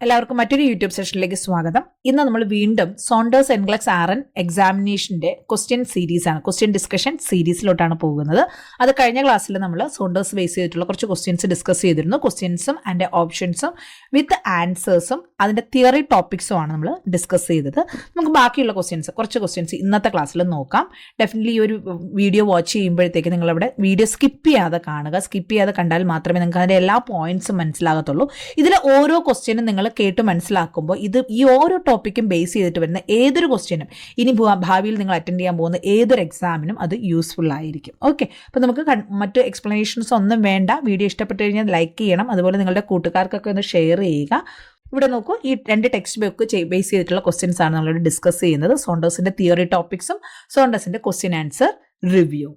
എല്ലാവർക്കും മറ്റൊരു യൂട്യൂബ് സെഷനിലേക്ക് സ്വാഗതം. ഇന്ന് നമ്മൾ വീണ്ടും സോണ്ടേഴ്സ് എൻഗ്ലക്സ് ആർഎൻ എക്സാമിനേഷന്റെ ക്വസ്റ്റ്യൻ സീരീസ് ആണ്, ക്വസ്റ്റ്യൻ ഡിസ്കഷൻ സീരീസിലോട്ടാണ് പോകുന്നത്. അത് കഴിഞ്ഞ ക്ലാസ്സിൽ നമ്മൾ സോണ്ടേഴ്സ് ബേസ് ചെയ്തിട്ടുള്ള കുറച്ച് ക്വസ്റ്റ്യൻസ് ഡിസ്കസ് ചെയ്തിരുന്നു. ക്വസ്റ്റ്യൻസും അതിന്റെ ഓപ്ഷൻസും വിത്ത് ആൻസേഴ്സും അതിന്റെ തിയറി ടോപ്പിക്സും ആണ് നമ്മൾ ഡിസ്കസ് ചെയ്തത്. നമുക്ക് ബാക്കിയുള്ള കുറച്ച് ക്വസ്റ്റ്യൻസ് ഇന്നത്തെ ക്ലാസ്സിൽ നോക്കാം. ഡെഫിനറ്റ്ലി ഈ ഒരു വീഡിയോ വാച്ച് ചെയ്യുമ്പോഴത്തേക്ക് നിങ്ങളവിടെ വീഡിയോ സ്കിപ്പ് ചെയ്യാതെ കാണുക. സ്കിപ്പ് ചെയ്യാതെ കണ്ടാൽ മാത്രമേ നിങ്ങൾക്ക് അതിന്റെ എല്ലാ പോയിന്റ്സും മനസ്സിലാകത്തുള്ളൂ. ഇതിൽ ഓരോ ക്വസ്റ്റ്യനും നിങ്ങൾ കേട്ട് മനസ്സിലാക്കുമ്പോൾ ഈ ഓരോ ടോപ്പിക്കും ബേസ് ചെയ്തിട്ട് വരുന്ന ഏതൊരു ക്വസ്റ്റ്യനും ഇനി ഭാവിയിൽ നിങ്ങൾ അറ്റൻഡ് ചെയ്യാൻ പോകുന്ന ഏതൊരു എക്സാമിനും അത് യൂസ്ഫുൾ ആയിരിക്കും. ഓക്കെ, അപ്പോൾ നമുക്ക് മറ്റ് എക്സ്പ്ലനേഷൻസ് ഒന്നും വേണ്ട. വീഡിയോ ഇഷ്ടപ്പെട്ട് കഴിഞ്ഞാൽ ലൈക്ക് ചെയ്യണം. അതുപോലെ നിങ്ങളുടെ കൂട്ടുകാർക്കൊക്കെ ഒന്ന് ഷെയർ ചെയ്യുക. ഇവിടെ നോക്കൂ, ഈ 2 ടെക്സ്റ്റ് ബുക്ക് ബേസ് ചെയ്തിട്ടുള്ള ക്വസ്റ്റ്യൻസ് ആണ് നമ്മൾ ഡിസ്കസ് ചെയ്യുന്നത്. സോണ്ടേഴ്സിന്റെ തിയറി ടോപ്പിക്സും സോണ്ടേഴ്സിന്റെ question answer review.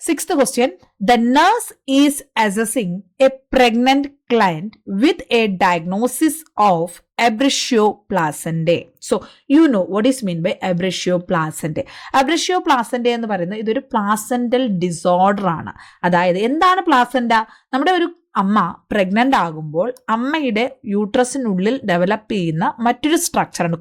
6th question, the nurse is assessing a pregnant client with a diagnosis of abruptio placentae. So, you know what is mean by abruptio placentae. Abruptio placentae എന്ന് പറയുന്നത് ഇതൊരു placental disorder ആണ്. അതായത് എന്താണ് placenta? നമ്മുടെ ഒരു അമ്മ pregnant ആകുമ്പോൾ അമ്മയുടെ യൂട്രസിനുള്ളിൽ ഡെവലപ്പ് ചെയ്യുന്ന മറ്റൊരു സ്ട്രക്ചറാണ്,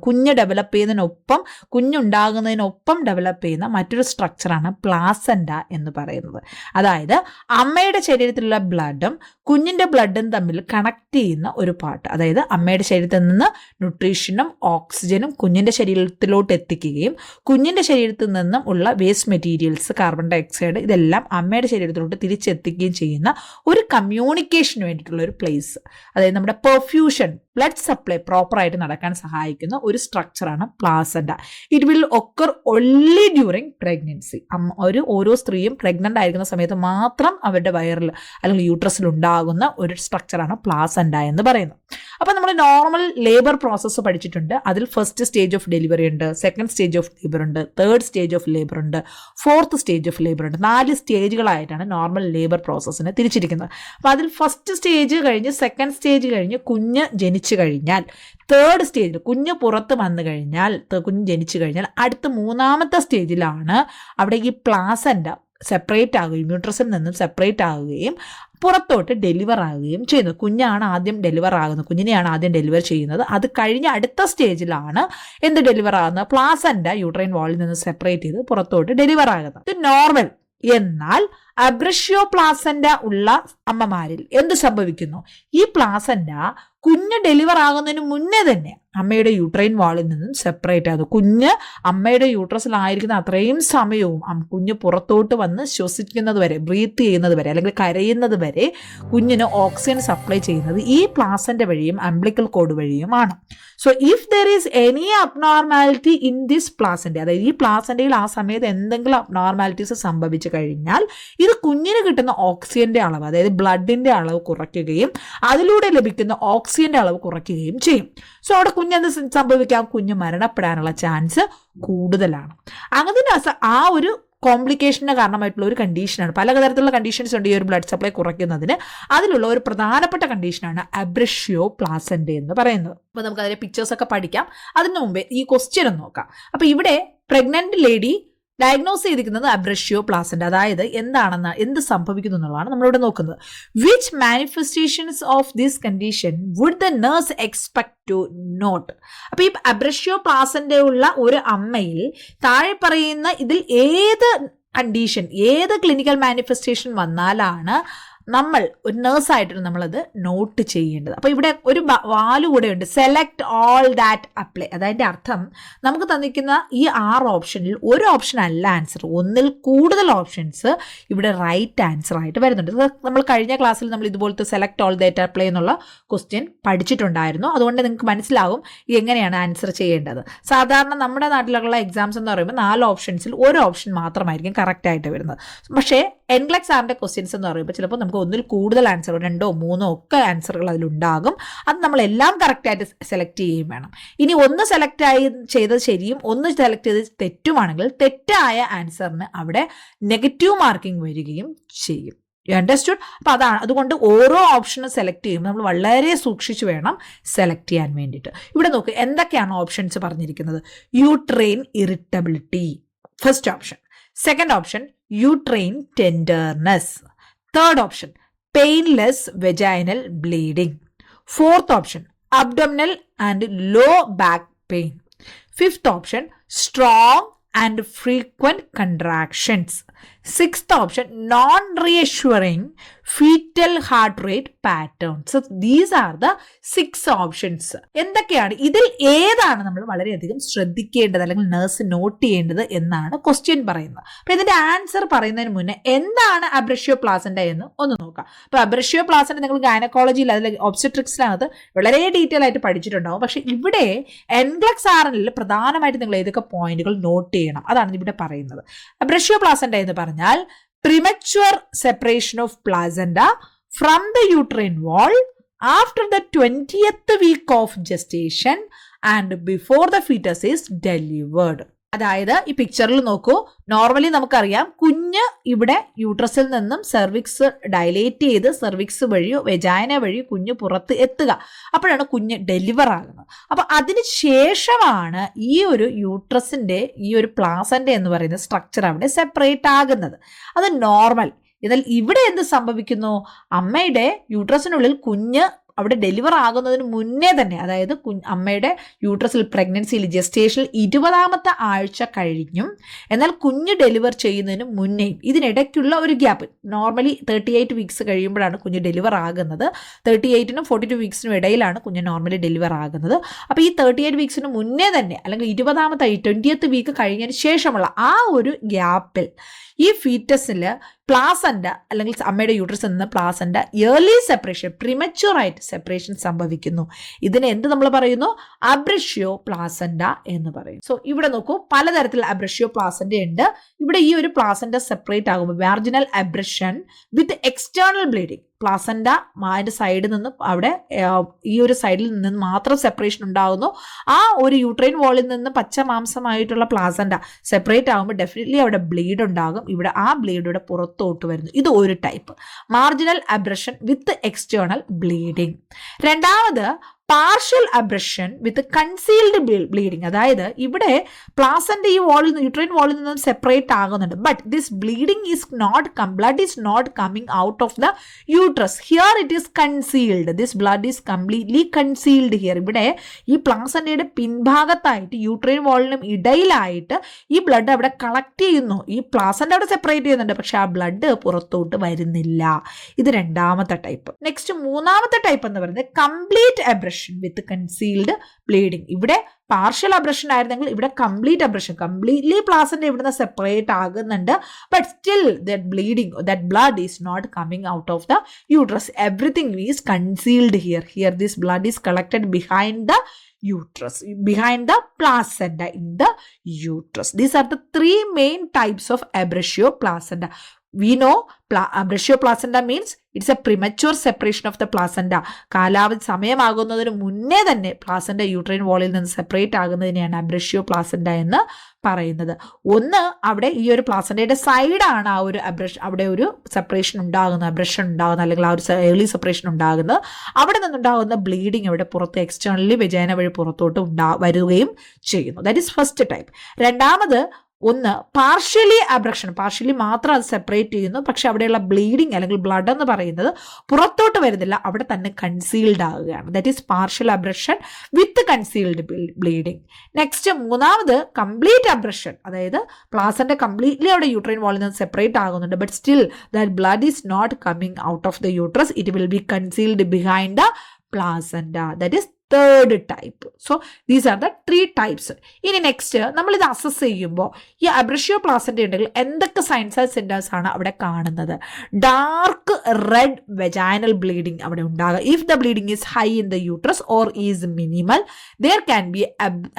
കുഞ്ഞുണ്ടാകുന്നതിനൊപ്പം ഡെവലപ്പ് ചെയ്യുന്ന മറ്റൊരു സ്ട്രക്ചറാണ് പ്ലാസെന്റ എന്ന് പറയുന്നത്. അതായത് അമ്മയുടെ ശരീരത്തിലുള്ള ബ്ലഡും കുഞ്ഞിന്റെ ബ്ലഡും തമ്മിൽ കണക്ട് ചെയ്യുന്ന ഒരു പാർട്ട്. അതായത് അമ്മയുടെ ശരീരത്തിൽ നിന്ന് ന്യൂട്രീഷനും ഓക്സിജനും കുഞ്ഞിന്റെ ശരീരത്തിലോട്ട് എത്തിക്കുകയും കുഞ്ഞിന്റെ ശരീരത്തിൽ നിന്നും ഉള്ള waste materials, carbon dioxide, ഇതെല്ലാം അമ്മയുടെ ശരീരത്തിലോട്ട് തിരിച്ചെത്തിക്കുകയും ചെയ്യുന്ന ഒരു കമ്മ്യൂണിക്കേഷന് വേണ്ടിയിട്ടുള്ള ഒരു പ്ലേസ്. അതായത് നമ്മുടെ പെർഫ്യൂഷൻ, ബ്ലഡ് സപ്ലൈ പ്രോപ്പറായിട്ട് നടക്കാൻ സഹായിക്കുന്ന ഒരു സ്ട്രക്ചറാണ് placenta. It will occur only during pregnancy. ഓരോ സ്ത്രീയും പ്രഗ്നന്റ് ആയിരിക്കുന്ന സമയത്ത് മാത്രം അവരുടെ വയറിൽ അല്ലെങ്കിൽ യൂട്രസിൽ ഉണ്ടാകുന്ന ഒരു സ്ട്രക്ചറാണ് പ്ലാസെന്റ എന്ന് പറയുന്നത്. അപ്പോൾ നമ്മൾ നോർമൽ ലേബർ പ്രോസസ്സ് പഠിച്ചിട്ടുണ്ട്. അതിൽ ഫസ്റ്റ് സ്റ്റേജ് ഓഫ് ഡെലിവറി ഉണ്ട്, സെക്കൻഡ് സ്റ്റേജ് ഓഫ് ലേബർ ഉണ്ട്, തേർഡ് സ്റ്റേജ് ഓഫ് ലേബർ ഉണ്ട്, ഫോർത്ത് സ്റ്റേജ് ഓഫ് ലേബർ ഉണ്ട്. 4 സ്റ്റേജുകളായിട്ടാണ് നോർമൽ ലേബർ പ്രോസസ്സിനെ തിരിച്ചിരിക്കുന്നത്. അപ്പോൾ അതിൽ ഫസ്റ്റ് സ്റ്റേജ് കഴിഞ്ഞ് സെക്കൻഡ് സ്റ്റേജ് കഴിഞ്ഞ് കുഞ്ഞ് ജനിച്ചു കഴിഞ്ഞാൽ, തേർഡ് സ്റ്റേജിൽ കുഞ്ഞ് പുറത്ത് വന്നു കഴിഞ്ഞാൽ, കുഞ്ഞ് ജനിച്ചു കഴിഞ്ഞാൽ അടുത്ത 3ാമത്തെ സ്റ്റേജിലാണ് അവിടെ ഈ പ്ലാസെന്റ സെപ്പറേറ്റ് ആകുകയും യൂട്രസിൽ നിന്നും സെപ്പറേറ്റ് ആകുകയും പുറത്തോട്ട് ഡെലിവർ ആകുകയും ചെയ്യുന്നത്. കുഞ്ഞിനെയാണ് ആദ്യം ഡെലിവർ ചെയ്യുന്നത്. അത് കഴിഞ്ഞ് അടുത്ത സ്റ്റേജിലാണ് എന്ത് ഡെലിവർ ആകുന്നത്? പ്ലാസെന്റ യൂട്രൈൻ വാളിൽ നിന്ന് സെപ്പറേറ്റ് ചെയ്ത് പുറത്തോട്ട് ഡെലിവർ ആകുന്നത്. ഇത് നോർമൽ. എന്നാൽ അബ്രഷ്യോ പ്ലാസെന്റ ഉള്ള അമ്മമാരിൽ എന്ത് സംഭവിക്കുന്നു? ഈ പ്ലാസെന്റ കുഞ്ഞ് ഡെലിവർ ആകുന്നതിന് മുന്നേ തന്നെ അമ്മയുടെ യൂട്രൈൻ വാളിൽ നിന്നും സെപ്പറേറ്റ് ആകും. കുഞ്ഞ് അമ്മയുടെ യൂട്രസിലായിരിക്കുന്ന അത്രയും സമയവും കുഞ്ഞ് പുറത്തോട്ട് വന്ന് ശ്വസിക്കുന്നത് വരെ, ബ്രീത്ത് ചെയ്യുന്നത് വരെ, അല്ലെങ്കിൽ കരയുന്നത് വരെ കുഞ്ഞിന് ഓക്സിജൻ സപ്ലൈ ചെയ്യുന്നത് ഈ പ്ലാസെന്റ വഴിയും അംബ്ലിക്കൽ കോഡ് വഴിയുമാണ്. So if there is any abnormality in this placenta, അതായത് ഈ പ്ലാസെന്റയിൽ ആ സമയത്ത് എന്തെങ്കിലും അബ്നോർമാലിറ്റീസ് സംഭവിച്ചു കഴിഞ്ഞാൽ ഇത് കുഞ്ഞിന് കിട്ടുന്ന ഓക്സിജന്റെ അളവ്, അതായത് ബ്ലഡിന്റെ അളവ് കുറയ്ക്കുകയും അതിലൂടെ ലഭിക്കുന്ന ഓക്സിജന്റെ അളവ് കുറയ്ക്കുകയും ചെയ്യും. സോ അവിടെ കുഞ്ഞെന്ത് സംഭവിക്കാം? കുഞ്ഞ് മരണപ്പെടാനുള്ള ചാൻസ് കൂടുതലാണ്. അങ്ങനെ ആ ഒരു കോംപ്ലിക്കേഷന് കാരണമായിട്ടുള്ള ഒരു കണ്ടീഷനാണ്. പലതരത്തിലുള്ള കണ്ടീഷൻസ് ഉണ്ട് ഈ ഒരു ബ്ലഡ് സപ്ലൈ കുറയ്ക്കുന്നതിന്. അതിലുള്ള ഒരു പ്രധാനപ്പെട്ട കണ്ടീഷനാണ് അബ്രഷ്യോ പ്ലാസെന്റ എന്ന് പറയുന്നത്. അപ്പോൾ നമുക്ക് അതിലെ പിക്ചേഴ്സൊക്കെ പഠിക്കാം. അതിന് മുമ്പേ ഈ ക്വസ്റ്റ്യൻ ഒന്ന് നോക്കാം. അപ്പോൾ ഇവിടെ പ്രഗ്നന്റ് ലേഡി ഡയഗ്നോസ് ചെയ്തിരിക്കുന്നത് അബ്രഷ്യോ പ്ലാസെന്റ, അതായത് എന്ത് സംഭവിക്കുന്നു എന്നുള്ളതാണ് നമ്മളിവിടെ നോക്കുന്നത്. Which manifestations of this condition would the nurse expect to note? അപ്പോൾ ഈ അബ്രഷ്യോ പ്ലാസെന്റ ഉള്ള ഒരു അമ്മയിൽ താഴെ പറയുന്ന ഇതിൽ ഏത് കണ്ടീഷൻ, ഏത് ക്ലിനിക്കൽ മാനിഫെസ്റ്റേഷൻ വന്നാലാണ് നമ്മൾ ഒരു നേഴ്സായിട്ട് നമ്മളത് നോട്ട് ചെയ്യേണ്ടത്? അപ്പോൾ ഇവിടെ ഒരു വാല് കൂടെ ഉണ്ട്, സെലക്ട് ഓൾ ദാറ്റ് അപ്ലൈ. അതിൻ്റെ അർത്ഥം നമുക്ക് തന്നിരിക്കുന്ന ഈ 6 ഓപ്ഷനിൽ ഒരു ഓപ്ഷൻ അല്ല ആൻസർ, ഒന്നിൽ കൂടുതൽ ഓപ്ഷൻസ് ഇവിടെ റൈറ്റ് ആൻസർ ആയിട്ട് വരുന്നുണ്ട്. നമ്മൾ കഴിഞ്ഞ ക്ലാസ്സിൽ നമ്മൾ ഇതുപോലത്തെ സെലക്ട് ഓൾ ദാറ്റ് അപ്ലൈ എന്നുള്ള ക്വസ്റ്റ്യൻ പഠിച്ചിട്ടുണ്ടായിരുന്നു. അതുകൊണ്ട് നിങ്ങൾക്ക് മനസ്സിലാവും എങ്ങനെയാണ് ആൻസർ ചെയ്യേണ്ടത്. സാധാരണ നമ്മുടെ നാട്ടിലുള്ള എക്സാംസ് എന്ന് പറയുമ്പോൾ 4 ഓപ്ഷൻസിൽ ഒരു ഓപ്ഷൻ മാത്രമായിരിക്കും കറക്റ്റ് ആയിട്ട് വരുന്നത്. പക്ഷേ എൻഗ്ലക്സ് ആറിൻ്റെ ക്വസ്റ്റ്യൻസ് എന്ന് പറയുമ്പോൾ ചിലപ്പോൾ നമുക്ക് ഒന്നിൽ കൂടുതൽ ആൻസർ, 2 or 3 ഒക്കെ ആൻസറുകൾ അതിലുണ്ടാകും. അത് നമ്മളെല്ലാം കറക്റ്റായിട്ട് സെലക്ട് ചെയ്യുകയും വേണം. ഇനി ഒന്ന് സെലക്ട് ചെയ്തത് ശരിയും ഒന്ന് സെലക്ട് ചെയ്ത് തെറ്റുമാണെങ്കിൽ തെറ്റായ ആൻസറിന് അവിടെ നെഗറ്റീവ് മാർക്കിംഗ് വരികയും ചെയ്യും. You understood? അപ്പോൾ അതുകൊണ്ട് ഓരോ ഓപ്ഷനും സെലക്ട് ചെയ്യുമ്പോൾ നമ്മൾ വളരെ സൂക്ഷിച്ച് വേണം സെലക്ട് ചെയ്യാൻ വേണ്ടിയിട്ട്. ഇവിടെ നോക്ക് എന്തൊക്കെയാണ് ഓപ്ഷൻസ് പറഞ്ഞിരിക്കുന്നത്. Uterine irritability, first option. Second option uterine tenderness. Third option painless vaginal bleeding. Fourth option, abdominal and low back pain. Fifth option, strong and frequent contractions. Sixth option, non-reassuring fetal heart rate pattern. So these are the 6 options. എന്തൊക്കെയാണ് ഇതിൽ ഏതാണ് നമ്മൾ വളരെയധികം ശ്രദ്ധിക്കേണ്ടത് അല്ലെങ്കിൽ nurse not ചെയ്യേണ്ടത് എന്നാണ് question പറയുന്നത്. അപ്പൊ ഇതിന്റെ ആൻസർ പറയുന്നതിന് മുന്നേ എന്താണ് അബ്രഷ്യോ പ്ലാസന്റ എന്ന് ഒന്ന് നോക്കാം. അപ്പൊ അബ്രഷ്യോ പ്ലാസന്റ നിങ്ങൾ ഗൈനക്കോളജിയിൽ അതിൽ ഒബ്സ്റ്റട്രിക്സിനകത്ത് വളരെ ഡീറ്റെയിൽ ആയിട്ട് പഠിച്ചിട്ടുണ്ടാവും. പക്ഷെ ഇവിടെ എൻഗ്ലക്സ് ആറിൽ പ്രധാനമായിട്ട് നിങ്ങൾ ഏതൊക്കെ പോയിന്റുകൾ നോട്ട് ചെയ്യണം അതാണ് ഇവിടെ പറയുന്നത്. അബ്രഷ്യോ പ്ലാസന്റ എന്ന് പറഞ്ഞാൽ premature separation of placenta from the uterine wall after the 20th week of gestation and before the fetus is delivered. അതായത് ഈ പിക്ചറിൽ നോക്കൂ, നോർമലി നമുക്കറിയാം കുഞ്ഞ് ഇവിടെ യൂട്രസിൽ നിന്നും സെർവിക്സ് ഡയലേറ്റ് ചെയ്ത് സെർവിക്സ് വഴിയോ വെജൈന വഴിയോ കുഞ്ഞ് പുറത്ത് എത്തുക. അപ്പോഴാണ് കുഞ്ഞ് ഡെലിവർ ആകുന്നത്. അപ്പൊ അതിന് ശേഷമാണ് ഈ ഒരു യൂട്രസിന്റെ ഈ ഒരു പ്ലാസന്റ എന്ന് പറയുന്ന സ്ട്രക്ചർ അവിടെ സെപ്പറേറ്റ് ആകുന്നത്. അത് നോർമൽ. എന്നാൽ ഇവിടെ എന്ത് സംഭവിക്കുന്നു? അമ്മയുടെ യൂട്രസിനുള്ളിൽ കുഞ്ഞ് അവിടെ ഡെലിവർ ആകുന്നതിന് മുന്നേ തന്നെ, അതായത് അമ്മയുടെ യൂട്രസിൽ പ്രഗ്നൻസിയിൽ ജസ്റ്റേഷനിൽ 20ാമത്തെ ആഴ്ച കഴിഞ്ഞും എന്നാൽ കുഞ്ഞ് ഡെലിവർ ചെയ്യുന്നതിന് മുന്നേയും ഇതിനിടയ്ക്കുള്ള ഒരു ഗ്യാപ്പ്, നോർമലി 38 വീക്സ് കഴിയുമ്പോഴാണ് കുഞ്ഞ് ഡെലിവർ ആകുന്നത്. 38നും 42 വീക്സിനും ഇടയിലാണ് കുഞ്ഞ് നോർമലി ഡെലിവർ ആകുന്നത്. അപ്പോൾ ഈ 38 വീക്സിന് മുന്നേ തന്നെ അല്ലെങ്കിൽ 20ാമത്തെ 20th വീക്ക് കഴിഞ്ഞതിന് ശേഷമുള്ള ആ ഒരു ഗ്യാപ്പിൽ ഈ ഫീറ്റസിൽ പ്ലാസന്റ അല്ലെങ്കിൽ അമ്മയുടെ യൂട്രസിൽ നിന്ന് പ്ലാസന്റ ഏർലി സെപ്പറേഷൻ, പ്രിമച്യൂർ ആയിട്ട് സെപ്പറേഷൻ സംഭവിക്കുന്നു. ഇതിനെ എന്ത് നമ്മൾ പറയുന്നു? അബ്രഷ്യോ പ്ലാസന്റ എന്ന് പറയും. സോ ഇവിടെ നോക്കൂ, പലതരത്തിൽ അബ്രഷ്യോ പ്ലാസന്റ ഉണ്ട്. ഇവിടെ ഈ ഒരു പ്ലാസന്റ സെപ്പറേറ്റ് ആകുമ്പോൾ marginal abruption with external bleeding, placenta അതിന്റെ സൈഡിൽ നിന്ന് അവിടെ ഈ ഒരു സൈഡിൽ നിന്ന് മാത്രം സെപ്പറേഷൻ ഉണ്ടാകുന്നു. ആ ഒരു യൂട്രൈൻ വോളിൽ നിന്ന് പച്ച മാംസമായിട്ടുള്ള പ്ലാസന്റ സെപ്പറേറ്റ് ആകുമ്പോൾ ഡെഫിനറ്റ്ലി അവിടെ ബ്ലീഡ് ഉണ്ടാകും. ഇവിടെ ആ ബ്ലീഡ് ഇവിടെ പുറത്തോട്ട് വരുന്നു. ഇത് ഒരു type marginal abrasion with external bleeding. രണ്ടാമത് partial abrasion with concealed bleeding. അതായത് ഇവിടെ പ്ലാസന്റ ഈ വാളിൽ നിന്ന് യൂട്രൈൻ വാളിൽ നിന്നും സെപ്പറേറ്റ് ആകുന്നുണ്ട്. But this bleeding is not blood is not coming out of the uterus. Here it is concealed. This blood is completely concealed here. ഇവിടെ ഈ പ്ലാസന്റയുടെ പിൻഭാഗത്തായിട്ട് uterine വാളിനും ഇടയിലായിട്ട് ഈ ബ്ലഡ് അവിടെ കളക്ട് ചെയ്യുന്നു. ഈ പ്ലാസന്റ അവിടെ സെപ്പറേറ്റ് ചെയ്യുന്നുണ്ട്, പക്ഷെ ആ ബ്ലഡ് പുറത്തോട്ട് വരുന്നില്ല. ഇത് രണ്ടാമത്തെ ടൈപ്പ്. നെക്സ്റ്റ് മൂന്നാമത്തെ ടൈപ്പ് എന്ന് പറയുന്നത് complete abruption with concealed bleeding. ഇവിടെ പാർഷ്യൽ അബ്രഷൻ ആയിരുന്നെങ്കിൽ ഇവിടെ കംപ്ലീറ്റ് അബ്രഷൻ, കംപ്ലീറ്റ്ലി പ്ലാസന്റ ഇവിടുന്ന് സെപ്പറേറ്റ് ആകുന്നുണ്ട്. But still that bleeding, that blood is not coming out of the uterus. Everything is concealed here. Here this blood is collected behind the uterus, behind the placenta in the uterus. These are the 3 main types of abrasio placenta. We know abrasio placenta means it's a premature separation of the placenta. കാലാവധി സമയമാകുന്നതിന് മുന്നേ തന്നെ placenta uterine വാളിൽ നിന്ന് separate ആകുന്നതിനെയാണ് അബ്രഷ്യോ placenta എന്ന് പറയുന്നത്. ഒന്ന്, അവിടെ ഈ ഒരു പ്ലാസന്റയുടെ സൈഡാണ് ആ ഒരു അവിടെ ഒരു സെപ്പറേഷൻ ഉണ്ടാകുന്നത്, അബ്രഷൻ ഉണ്ടാകുന്നത്, അല്ലെങ്കിൽ ആ ഒരു ഏർലി സെപ്പറേഷൻ ഉണ്ടാകുന്നത്. അവിടെ നിന്നുണ്ടാകുന്ന ബ്ലീഡിങ് അവിടെ പുറത്ത് എക്സ്റ്റേണലി വെജൈന വഴി പുറത്തോട്ട് വരികയും ചെയ്യുന്നു. That is first type. രണ്ടാമത് ഒന്ന് പാർഷ്യലി അബ്രക്ഷൻ, പാർഷ്യലി മാത്രം അത് സെപ്പറേറ്റ് ചെയ്യുന്നു, പക്ഷെ അവിടെയുള്ള ബ്ലീഡിങ് അല്ലെങ്കിൽ ബ്ലഡ് എന്ന് പറയുന്നത് പുറത്തോട്ട് വരുന്നില്ല, അവിടെ തന്നെ കൺസീൽഡ് ആകുകയാണ്. That is partial abruption with concealed bleeding. Next മൂന്നാമത് കംപ്ലീറ്റ് അബ്രക്ഷൻ, അതായത് പ്ലാസന്റ കംപ്ലീറ്റ്ലി അവിടെ യൂട്രൈൻ വാളിൽ നിന്ന് സെപ്പറേറ്റ് ആകുന്നുണ്ട്, but still that blood is not coming out of the uterus. It will be concealed behind the placenta. That is third type. So these are the 3 types. ഇനി next നമ്മളിത് assess ചെയ്യുമ്പോൾ ഈ അബ്രഷ്യോ placenta ഉണ്ടെങ്കിൽ എന്തൊക്കെ signs and symptoms ആണ് അവിടെ കാണുന്നത്? Dark red vaginal bleeding അവിടെ ഉണ്ടാകുക. If the bleeding is high in the uterus or is minimal, there can be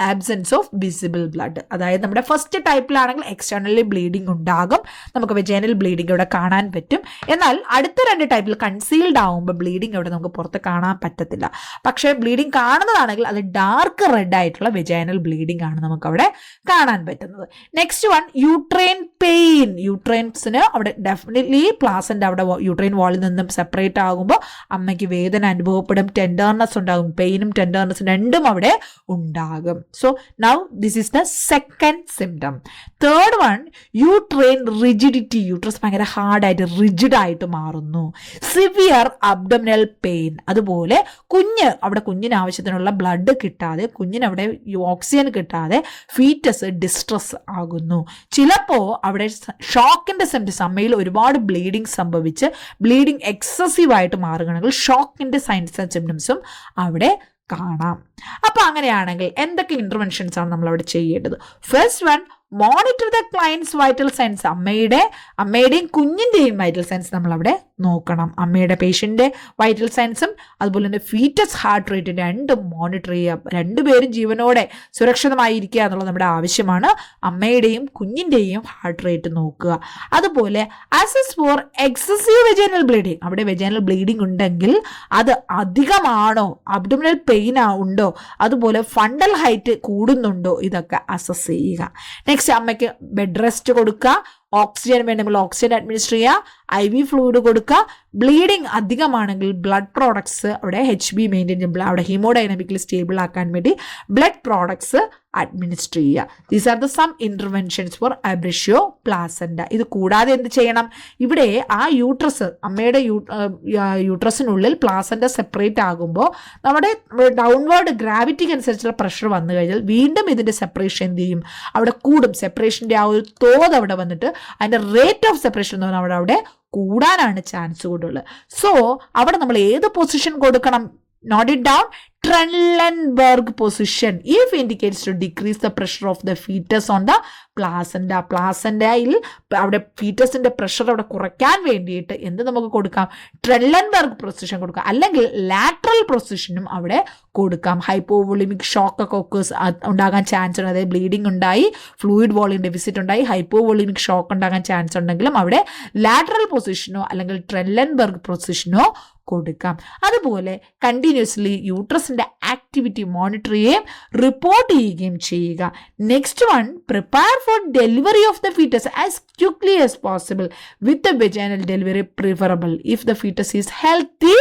absence of visible blood. അതായത് നമ്മുടെ ഫസ്റ്റ് ടൈപ്പിലാണെങ്കിൽ എക്സ്റ്റേണലി ബ്ലീഡിങ് ഉണ്ടാകും, നമുക്ക് വെജൈനൽ ബ്ലീഡിങ് ഇവിടെ കാണാൻ പറ്റും. എന്നാൽ അടുത്ത 2 ടൈപ്പിൽ കൺസീൽഡ് ആവുമ്പോൾ ബ്ലീഡിങ് അവിടെ നമുക്ക് പുറത്ത് കാണാൻ പറ്റത്തില്ല. പക്ഷേ ബ്ലീഡിങ് കാണുന്നതാണെങ്കിൽ അത് ഡാർക്ക് റെഡ് ആയിട്ടുള്ള വെജൈനൽ ബ്ലീഡിംഗ് ആണ് നമുക്ക് അവിടെ കാണാൻ പറ്റുന്നത്. Next one, uterine pain. യൂട്രൈൻസിന് അവിടെ ഡെഫിനറ്റ്ലി പ്ലാസന്റ അവിടെ യൂട്രൈൻ വാളിൽ നിന്നും സെപ്പറേറ്റ് ആകുമ്പോൾ അമ്മയ്ക്ക് വേദന അനുഭവപ്പെടും, ടെൻഡർനെസ് ഉണ്ടാകും, പെയിനും ടെൻഡർനെസ്സും രണ്ടും അവിടെ ഉണ്ടാകും. So now this is the second symptom. Third one, uterine rigidity. Uterus ഭയങ്കര ഹാർഡായിട്ട് റിജിഡ് ആയിട്ട് മാറുന്നു. Severe abdominal pain. അതുപോലെ കുഞ്ഞിന് ആവശ്യത്തിനുള്ള ബ്ലഡ് കിട്ടാതെ, കുഞ്ഞിനവിടെ ഓക്സിജൻ കിട്ടാതെ ഫീറ്റസ് ഡിസ്ട്രസ് ആകുന്നു. ചിലപ്പോൾ അവിടെ ഷോക്കിൻ്റെ സിംറ്റംസ്, അമ്മയിൽ ഒരുപാട് ബ്ലീഡിങ് സംഭവിച്ച് ബ്ലീഡിങ് എക്സസീവായിട്ട് മാറുകയാണെങ്കിൽ ഷോക്കിൻ്റെ സൈൻസ് ആൻഡ് സിംറ്റംസും അവിടെ കാണാം. അപ്പോൾ അങ്ങനെയാണെങ്കിൽ എന്തൊക്കെ ഇൻ്റർവെൻഷൻസ് ആണ് നമ്മൾ അവിടെ ചെയ്യേണ്ടത്? First one, monitor the client's vital signs. അമ്മയുടെയും കുഞ്ഞിൻ്റെയും വൈറ്റൽ സൈൻസ് നമ്മൾ അവിടെ നോക്കണം. അമ്മയുടെ പേഷ്യൻ്റെ വൈറ്റൽ സൈൻസും അതുപോലെ തന്നെ ഫീറ്റസ് ഹാർട്ട് റേറ്റ് രണ്ടും മോണിറ്റർ ചെയ്യുക. രണ്ടുപേരും ജീവനോടെ സുരക്ഷിതമായിരിക്കുക എന്നുള്ളത് നമ്മുടെ ആവശ്യമാണ്. അമ്മയുടെയും കുഞ്ഞിൻ്റെയും ഹാർട്ട് റേറ്റ് നോക്കുക. അതുപോലെ assess for excessive vaginal bleeding. അവിടെ വെജൈനൽ ബ്ലീഡിങ് ഉണ്ടെങ്കിൽ അത് അധികമാണോ, അബ്ഡോമിനൽ പെയിൻ ഉണ്ടോ, അതുപോലെ ഫണ്ടൽ ഹൈറ്റ് കൂടുന്നുണ്ടോ, ഇതൊക്കെ അസസ് ചെയ്യുക. നെക്സ്റ്റ്, അമ്മയ്ക്ക് ബെഡ് റെസ്റ്റ് കൊടുക്കുക. ഓക്സിജൻ വേണമെങ്കിൽ ഓക്സിജൻ അഡ്മിനിസ്റ്റർ ചെയ്യുക. IV ഫ്ലൂയിഡ് കൊടുക്കുക. ബ്ലീഡിങ് അധികമാണെങ്കിൽ ബ്ലഡ് പ്രോഡക്ട്സ് അവിടെ HB മെയിൻറ്റെയിൻ ചെയ്യുമ്പോൾ അവിടെ ഹീമോഡൈനാമിക്കലി സ്റ്റേബിൾ ആക്കാൻ വേണ്ടി ബ്ലഡ് പ്രോഡക്ട്സ് അഡ്മിനിസ്റ്റർ ചെയ്യുക. These are the some interventions for abruptio placenta. ഇത് കൂടാതെ എന്ത് ചെയ്യണം? ഇവിടെ ആ യൂട്രസ്, അമ്മയുടെ യൂട്രസിനുള്ളിൽ പ്ലാസൻഡ സെപ്പറേറ്റ് ആകുമ്പോൾ നമ്മുടെ ഡൗൺവേർഡ് ഗ്രാവിറ്റിക്ക് അനുസരിച്ചുള്ള പ്രഷർ വന്നു കഴിഞ്ഞാൽ വീണ്ടും ഇതിൻ്റെ സെപ്പറേഷൻ എന്ത് ചെയ്യും? അവിടെ കൂടും. സെപ്പറേഷൻ്റെ ആ ഒരു തോത് അവിടെ വന്നിട്ട് അതിൻ്റെ റേറ്റ് ഓഫ് സെപ്പറേഷൻ എന്ന് പറഞ്ഞാൽ അവിടെ കൂടാനാണ് ചാൻസ് കൂടുതലുള്ളത്. സോ അവിടെ നമ്മൾ ഏത് പൊസിഷൻ കൊടുക്കണം? Note it down. Trendelenburg position if indicates to decrease the pressure of the fetus on the placenta. പ്ലാസൻഡയിൽ അവിടെ ഫീറ്റസിൻ്റെ പ്രഷർ അവിടെ കുറയ്ക്കാൻ വേണ്ടിയിട്ട് എന്ത് നമുക്ക് കൊടുക്കാം? ട്രെൻഡൻബർഗ് പൊസിഷൻ കൊടുക്കാം. അല്ലെങ്കിൽ ലാറ്ററൽ പൊസിഷനും അവിടെ കൊടുക്കാം. ഹൈപ്പോവോളിമിക് ഷോക്ക് ഒക്കെ ഉണ്ടാകാൻ ചാൻസ് ഉണ്ട്. അതായത് ബ്ലീഡിങ് ഉണ്ടായി, ഫ്ലൂയിഡ് വോളിയം ഡെഫിസിറ്റ് ഉണ്ടായി, ഹൈപ്പോവോളിമിക് ഷോക്ക് ഉണ്ടാകാൻ ചാൻസ് ഉണ്ടെങ്കിലും അവിടെ ലാറ്ററൽ പൊസിഷനോ അല്ലെങ്കിൽ ട്രെൻഡൻബർഗ് പൊസിഷനോ കൊടുക്കാം. അതുപോലെ കണ്ടിന്യൂസ്ലി യൂട്രസിൻ്റെ ആക്ടിവിറ്റി മോണിറ്റർ ചെയ്യുകയും റിപ്പോർട്ട് ചെയ്യുകയും ചെയ്യുക. Next one, prepare for delivery of the foetus as quickly as possible with the vaginal delivery preferable if the foetus is healthy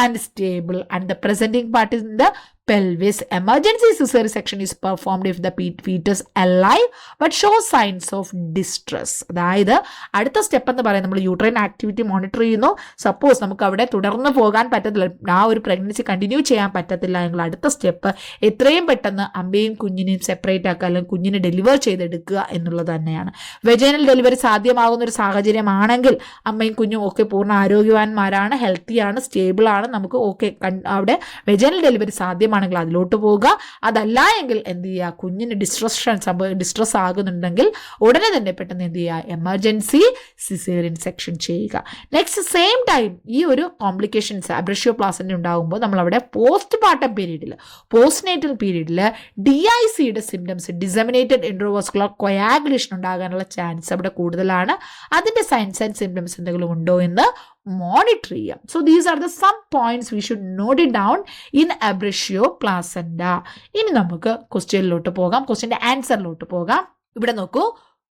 and stable and the presenting part in the pelvis. Emergency cesarean section is performed if the fetus alive but shows signs of distress. അതായത് അടുത്ത step എന്ന് പറയുന്നത് നമ്മൾ uterine activity monitor ചെയ്യുന്നു. Suppose നമുക്ക് അവിടെ തുടർന്ന് പോകാൻ പറ്റത്തില്ല, ആ ഒരു പ്രഗ്നൻസി കണ്ടിന്യൂ ചെയ്യാൻ പറ്റത്തില്ല എങ്കിൽ അടുത്ത സ്റ്റെപ്പ് എത്രയും പെട്ടെന്ന് അമ്മയും കുഞ്ഞിനെയും സെപ്പറേറ്റ് ആക്കുക, അല്ലെങ്കിൽ കുഞ്ഞിനെ ഡെലിവർ ചെയ്തെടുക്കുക എന്നുള്ളത് തന്നെയാണ്. വെജൈനൽ ഡെലിവറി സാധ്യമാകുന്ന ഒരു സാഹചര്യമാണെങ്കിൽ അമ്മയും കുഞ്ഞും ഒക്കെ പൂർണ്ണ ആരോഗ്യവാന്മാരാണ്, ഹെൽത്തിയാണ്, സ്റ്റേബിളാണ്, നമുക്ക് ഓക്കെ അവിടെ വെജൈനൽ ഡെലിവറി സാധ്യമാണ് ആണെങ്കിൽ അതിലോട്ട് പോവുക. അതല്ല എങ്കിൽ എന്ത് ചെയ്യുക? കുഞ്ഞിന് ഡിസ്ട്രസ് ആകുന്നുണ്ടെങ്കിൽ ഉടനെ തന്നെ പെട്ടെന്ന് എന്ത് ചെയ്യുക? എമർജൻസി സിസേറിയൻ സെക്ഷൻ ചെയ്യുക. നെക്സ്റ്റ് സെയിം ടൈം ഈ ഒരു കോംപ്ലിക്കേഷൻസ് അബ്രഷ്യോ പ്ലാസൻഡ ഉണ്ടാകുമ്പോൾ നമ്മളവിടെ പോസ്റ്റ് പാർട്ടം പീരീഡിൽ, പോസ്റ്റ്നേറ്റൽ പീരീഡിൽ DICയുടെ സിംറ്റംസ്, ഡിസമിനേറ്റഡ് ഇൻട്രോവാസ്കുലർ കൊയാഗുലേഷൻ ഉണ്ടാകാനുള്ള ചാൻസ് അവിടെ കൂടുതലാണ്. അതിൻ്റെ സൈൻസ് ആൻഡ് സിംറ്റംസ് എന്തെങ്കിലും ഉണ്ടോ എന്ന് മോണിറ്റർ ചെയ്യാം. So these are the some points we should note it down in abruptio placenta. ഇനി നമുക്ക് ക്വസ്റ്റ്യനിലോട്ട് പോകാം, ക്വസ്റ്റ്യൻ്റെ ആൻസറിലോട്ട് പോകാം. ഇവിടെ നോക്കൂ,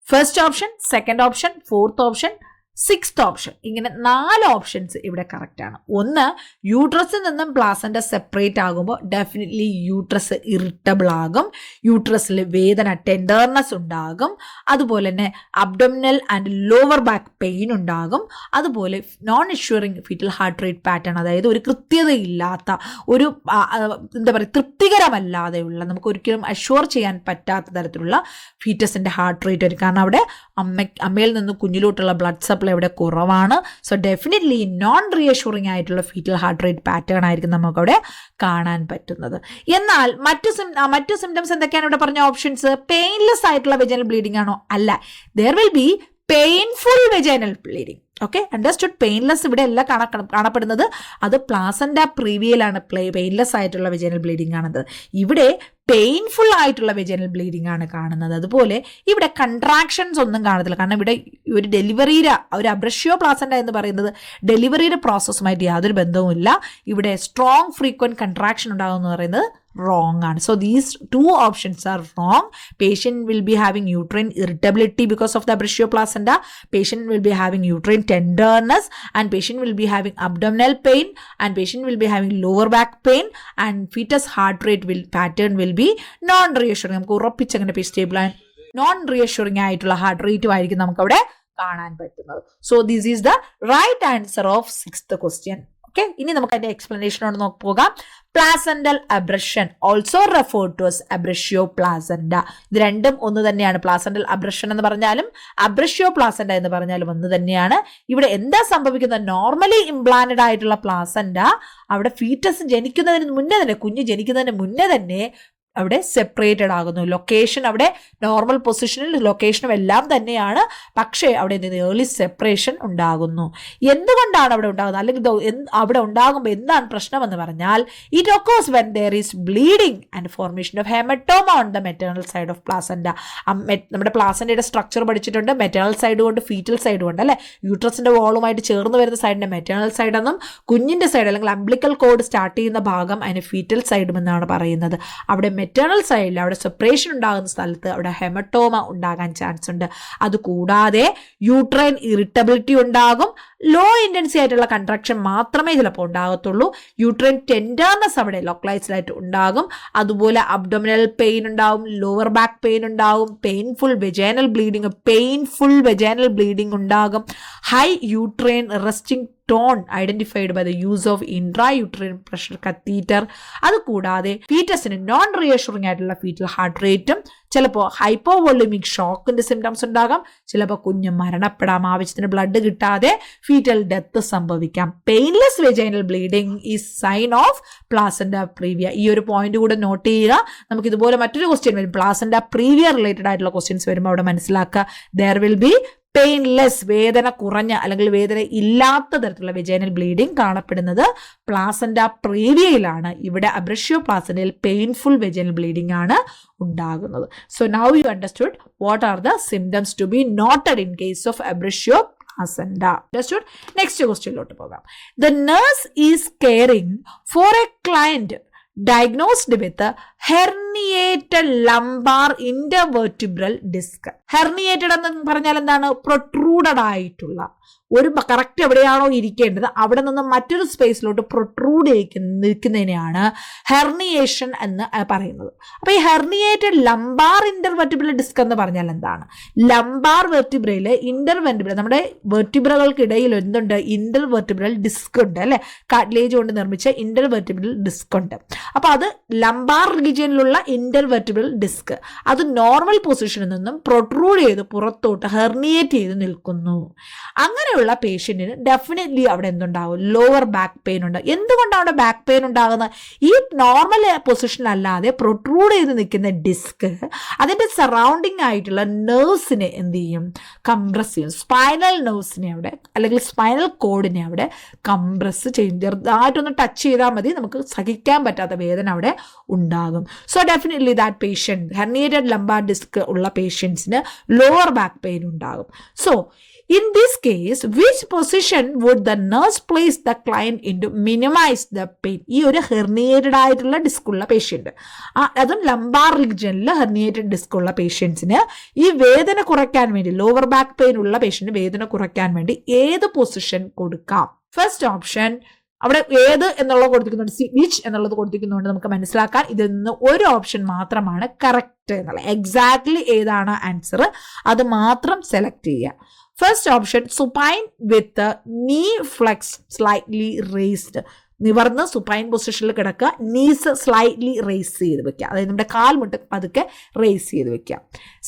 first option, second option, fourth option, sixth option, ഇങ്ങനെ 4 ഓപ്ഷൻസ് ഇവിടെ കറക്റ്റാണ്. ഒന്ന്, യൂട്രസിൽ നിന്നും പ്ലാസൻഡ സെപ്പറേറ്റ് ആകുമ്പോൾ ഡെഫിനറ്റ്ലി യൂട്രസ് ഇറിറ്റബിൾ ആകും, യൂട്രസിൽ വേദന, ടെൻഡർനെസ് ഉണ്ടാകും, അതുപോലെ തന്നെ abdominal and lower back pain ഉണ്ടാകും, അതുപോലെ non reassuring fetal heart rate pattern, അതായത് ഒരു കൃത്യതയില്ലാത്ത, ഒരു എന്താ പറയുക, തൃപ്തികരമല്ലാതെയുള്ള, നമുക്ക് ഒരിക്കലും അഷ്യൂർ ചെയ്യാൻ പറ്റാത്ത തരത്തിലുള്ള ഫീറ്റസിൻ്റെ ഹാർട്ട് റേറ്റ് വരും. കാരണം അവിടെ അമ്മയിൽ നിന്ന് കുഞ്ഞിലോട്ടുള്ള ബ്ലഡ് സപ്ലൈ ഇവിടെ കുറവാണ്. സോ ഡെഫിനറ്റ്ലി നോൺ റീഅഷ്യൂറിംഗ് ആയിട്ടുള്ള ഫീറ്റൽ ഹാർട്ട് റേറ്റ് പാറ്റേൺ ആയിരിക്കും നമുക്കവിടെ കാണാൻ പറ്റുന്നത്. എന്നാൽ മറ്റു സിംറ്റംസ് എന്തൊക്കെയാണ് ഇവിടെ പറഞ്ഞ ഓപ്ഷൻസ്? പെയിൻലെസ് ആയിട്ടുള്ള വെജൈനൽ ബ്ലീഡിംഗ് ആണോ? അല്ല, there will be painful vaginal bleeding. Okay, understood. Painless ഇവിടെ അല്ല കാണപ്പെടുന്നത്, അത് പ്ലാസൻഡ പ്രീവിയലാണ് പെയിൻലെസ് ആയിട്ടുള്ള വെജൈനൽ ബ്ലീഡിംഗ് ആണത്. ഇവിടെ പെയിൻഫുൾ ആയിട്ടുള്ള വെജൈനൽ ബ്ലീഡിംഗ് ആണ് കാണുന്നത്. അതുപോലെ ഇവിടെ കൺട്രാക്ഷൻസ് ഒന്നും കാണത്തില്ല. കാരണം ഇവിടെ ഒരു ഒരു അബ്രഷ്യോ പ്ലാസൻഡ എന്ന് പറയുന്നത് ഡെലിവറിയുടെ പ്രോസസ്സുമായിട്ട് യാതൊരു ബന്ധവുമില്ല. ഇവിടെ സ്ട്രോങ് ഫ്രീക്വൻറ്റ് കൺട്രാക്ഷൻ ഉണ്ടാകുമെന്ന് പറയുന്നത് wrong ആണ്. So these 2 options are wrong. Patient will be having uterine irritability because of the abrasio placenta. Patient will be having uterine tenderness, and patient will be having abdominal pain, and patient will be having lower back pain, and fetus heart rate pattern will be non-reassuring. നമുക്ക് ഉറപ്പിച്ചങ്ങനെ stable and non reassuring ആയിട്ടുള്ള heart റേറ്റും ആയിരിക്കും നമുക്ക് അവിടെ കാണാൻ പറ്റുന്നത്. So this is the right answer of 6th question. Okay, ഇനി നമുക്ക് അതിന്റെ എക്സ്പ്ലനേഷനോട് പോകാം. Placental abruption also referred to as abruptio placenta. ഇത് രണ്ടും ഒന്ന് തന്നെയാണ്. പ്ലാസെന്റൽ അബ്രഷൻ എന്ന് പറഞ്ഞാലും അബ്രഷ്യോ പ്ലാസെന്റ എന്ന് പറഞ്ഞാലും ഒന്ന് തന്നെയാണ്. ഇവിടെ എന്താ സംഭവിക്കുന്നത്? നോർമലി ഇംപ്ലാന്റഡ് ആയിട്ടുള്ള പ്ലാസെന്റ അവിടെ ഫീറ്റസ് ജനിക്കുന്നതിന് മുന്നേ തന്നെ, കുഞ്ഞ് ജനിക്കുന്നതിന് മുന്നേ തന്നെ അവിടെ സെപ്പറേറ്റഡ് ആകുന്നു. ലൊക്കേഷൻ അവിടെ നോർമൽ പൊസിഷനിൽ ലൊക്കേഷനും എല്ലാം തന്നെയാണ്, പക്ഷേ അവിടെ ഏർലി സെപ്പറേഷൻ ഉണ്ടാകുന്നു. എന്തുകൊണ്ടാണ് അവിടെ ഉണ്ടാകുന്നത്, അല്ലെങ്കിൽ അവിടെ ഉണ്ടാകുമ്പോൾ എന്താണ് പ്രശ്നമെന്ന് പറഞ്ഞാൽ, it occurs when there is bleeding and formation of haematoma on the maternal side of placenta. നമ്മുടെ പ്ലാസെന്റയുടെ സ്ട്രക്ചർ പഠിച്ചിട്ടുണ്ട്. മെറ്റേണൽ സൈഡ് കൊണ്ട് ഫീറ്റൽ സൈഡ് കൊണ്ട് അല്ലെ, യൂട്രസിന്റെ വാളുമായിട്ട് ചേർന്ന് വരുന്ന സൈഡിന്റെ മെറ്റേണൽ സൈഡ് എന്നും കുഞ്ഞിന്റെ സൈഡ് അല്ലെങ്കിൽ അംബ്ലിക്കൽ കോഡ് സ്റ്റാർട്ട് ചെയ്യുന്ന ഭാഗം അതിന് ഫീറ്റൽ സൈഡും എന്നാണ് പറയുന്നത്. അവിടെ മെറ്റേണൽ സൈഡിൽ അവിടെ സെപ്പറേഷൻ ഉണ്ടാകുന്ന സ്ഥലത്ത് അവിടെ ഹെമറ്റോമ ഉണ്ടാകാൻ ചാൻസ് ഉണ്ട്. അതുകൂടാതെ യൂട്രൈൻ ഇറിറ്റബിലിറ്റി ഉണ്ടാകും. ലോ ഇന്റൻസി ആയിട്ടുള്ള കൺട്രാക്ഷൻ മാത്രമേ ചിലപ്പോൾ ഉണ്ടാകത്തുള്ളൂ. യൂട്രൈൻ ടെൻഡർനെസ് അവിടെ ലൊക്കലൈസ്ഡ് ആയിട്ട് ഉണ്ടാകും. അതുപോലെ അബ്ഡോമിനൽ പെയിൻ ഉണ്ടാകും, ലോവർ ബാക്ക് പെയിൻ ഉണ്ടാകും, പെയിൻഫുൾ വെജൈനൽ ബ്ലീഡിംഗ് ഉണ്ടാകും. High uterine resting tone identified by the use of intrauterine pressure catheter. അതുകൂടാതെ ഫീറ്റസിന് നോൺ റിയഷറിംഗ് ആയിട്ടുള്ള ഫീറ്റൽ ഹാർട്ട് റേറ്റും, ചിലപ്പോൾ ഹൈപ്പോവോളിമിക് ഷോക്കിന്റെ സിംറ്റംസ് ഉണ്ടാകാം, ചിലപ്പോൾ കുഞ്ഞ് മരണപ്പെടാം, ആവശ്യത്തിന് ബ്ലഡ് കിട്ടാതെ ഫീറ്റൽ ഡെത്ത് സംഭവിക്കാം. Painless vaginal bleeding is sign of placenta praevia. ഈ ഒരു പോയിന്റ് കൂടെ നോട്ട് ചെയ്യുക. നമുക്ക് ഇതുപോലെ മറ്റൊരു ക്വസ്റ്റ്യൻ വരും, പ്ലാസെന്റ പ്രീവിയ റിലേറ്റഡ് ആയിട്ടുള്ള ക്വസ്റ്റ്യൻസ് വരുമ്പോൾ അവിടെ മനസ്സിലാക്കുക, ദെയർ വിൽ ബി പെയിൻലെസ്, വേദന കുറഞ്ഞ അല്ലെങ്കിൽ വേദന ഇല്ലാത്ത തരത്തിലുള്ള വെജൈനൽ ബ്ലീഡിംഗ് കാണപ്പെടുന്നത് പ്ലാസെന്റ പ്രീവിയയിലാണ്. ഇവിടെ അബ്രഷ്യോ പ്ലാസെന്റയിൽ പെയിൻഫുൾ വെജൈനൽ ബ്ലീഡിംഗ് ആണ് ഉണ്ടാകുന്നത്. So now you understood what are the symptoms to be noted in case of abruptio placenta. Understood? Next ക്വസ്റ്റ്യനിലോട്ട് പോകാം. The nurse is caring for a client diagnosed with herniated lumbar intervertebral disc. Herniated എന്ന് പറഞ്ഞാൽ എന്താണ്? Protruded ആയിട്ടുള്ള ഒരു correct എവിടെയാണോ ഇരിക്കേണ്ടത് അവിടെ നിന്ന് മറ്റൊരു സ്പേസിലോട്ട് പ്രൊട്രൂഡ് നിൽക്കുന്നതിനെയാണ് ഹെർണിയേഷൻ എന്ന് പറയുന്നത്. അപ്പൊ ഈ ഹെർണിയേറ്റഡ് ലംബാർ ഇന്റർവെർട്ടിബ്രൽ ഡിസ്ക് എന്ന് പറഞ്ഞാൽ എന്താണ്? ലംബാർ വെർട്ടിബ്രയില് ഇന്റർവെർട്ടിബ്രൽ, നമ്മുടെ വെർട്ടിബ്രകൾക്കിടയിൽ എന്തുണ്ട്? ഇന്റർവെർട്ടിബ്രൽ ഡിസ്ക് ഉണ്ട് അല്ലെ, കാർട്ടിലേജ് കൊണ്ട് നിർമ്മിച്ച ഇന്റർവെർട്ടിബ്രൽ ഡിസ്ക് ഉണ്ട്. അപ്പൊ അത് ലംബാർ റീജിയനിലുള്ള ഇന്റർവെർട്ടിബ്രൽ ഡിസ്ക് അത് നോർമൽ പൊസിഷനിൽ നിന്നും പ്രൊട്രൂഡ് ചെയ്ത് പുറത്തോട്ട് ഹെർണിയേറ്റ് ചെയ്ത് നിൽക്കുന്നു. അങ്ങനെയുള്ള പേഷ്യന്റിന് ഡെഫിനറ്റ്ലി അവിടെ എന്തുണ്ടാവും? ലോവർ ബാക്ക് പെയിൻ ഉണ്ട്. എന്തുകൊണ്ടാണ് അവിടെ ബാക്ക് പെയിൻ ഉണ്ടാകുന്നത്? ഈ നോർമൽ പൊസിഷൻ അല്ലാതെ പ്രൊട്രൂഡ് ചെയ്ത് നിൽക്കുന്ന ഡിസ്ക് അതിന്റെ സറൗണ്ടിങ് ആയിട്ടുള്ള നെർവ്സിനെ എന്ത് ചെയ്യും? കംപ്രസ് ചെയ്യും. സ്പൈനൽ നെർവ്സിനെ അവിടെ അല്ലെങ്കിൽ സ്പൈനൽ കോഡിനെ അവിടെ കംപ്രസ് ചെയ്യും. ചെറുതായിട്ടൊന്ന് ടച്ച് ചെയ്താൽ മതി, നമുക്ക് സഹിക്കാൻ പറ്റാത്ത വേദന അവിടെ ഉണ്ടാകും. So definitely that patient, herniated lumbar disc ഉള്ള പേഷ്യൻസിന് ലോവർ ബാക്ക് പെയിൻ ഉണ്ടാകും. So in this case, which position would the nurse place the client into minimize the pain? ഈ ഒരു ഹെർണിയേറ്റഡ് ആയിട്ടുള്ള ഡിസ്ക് ഉള്ള പേഷ്യന്റ്, അതും ലംബാർ റീജിയനിൽ ഹെർണിയേറ്റഡ് ഡിസ്ക് ഉള്ള പേഷ്യൻസിന് ഈ വേദന കുറയ്ക്കാൻ വേണ്ടി, ലോവർ ബാക്ക് പെയിൻ ഉള്ള പേഷ്യന്റ് വേദന കുറയ്ക്കാൻ വേണ്ടി ഏത് പൊസിഷൻ കൊടുക്കാം? ഫസ്റ്റ് ഓപ്ഷൻ, അവിടെ ഏത് എന്നുള്ളത് കൊടുത്തിരിക്കുന്നുണ്ട്, വിച്ച് എന്നുള്ളത് കൊടുത്തിരിക്കുന്നുണ്ട്. നമുക്ക് മനസ്സിലാക്കാൻ ഇതിൽ നിന്ന് ഒരു ഓപ്ഷൻ മാത്രമാണ് കറക്റ്റ് എന്നുള്ളത്. എക്സാക്ട്ലി ഏതാണ് ആൻസർ അത് മാത്രം സെലക്ട് ചെയ്യുക. ഫസ്റ്റ് ഓപ്ഷൻ, സുപ്പൈൻ വിത്ത് നീ ഫ്ലെക്സ് സ്ലൈറ്റ്ലി റേസ്ഡ്. നിവർന്ന് സുപ്പൈൻ പൊസിഷനിൽ കിടക്കുക, നീസ് സ്ലൈറ്റ്ലി റേസ് ചെയ്ത് വെക്കുക, അതായത് നമ്മുടെ കാൽമുട്ട് പതുക്കെ റേസ് ചെയ്ത് വെക്കുക.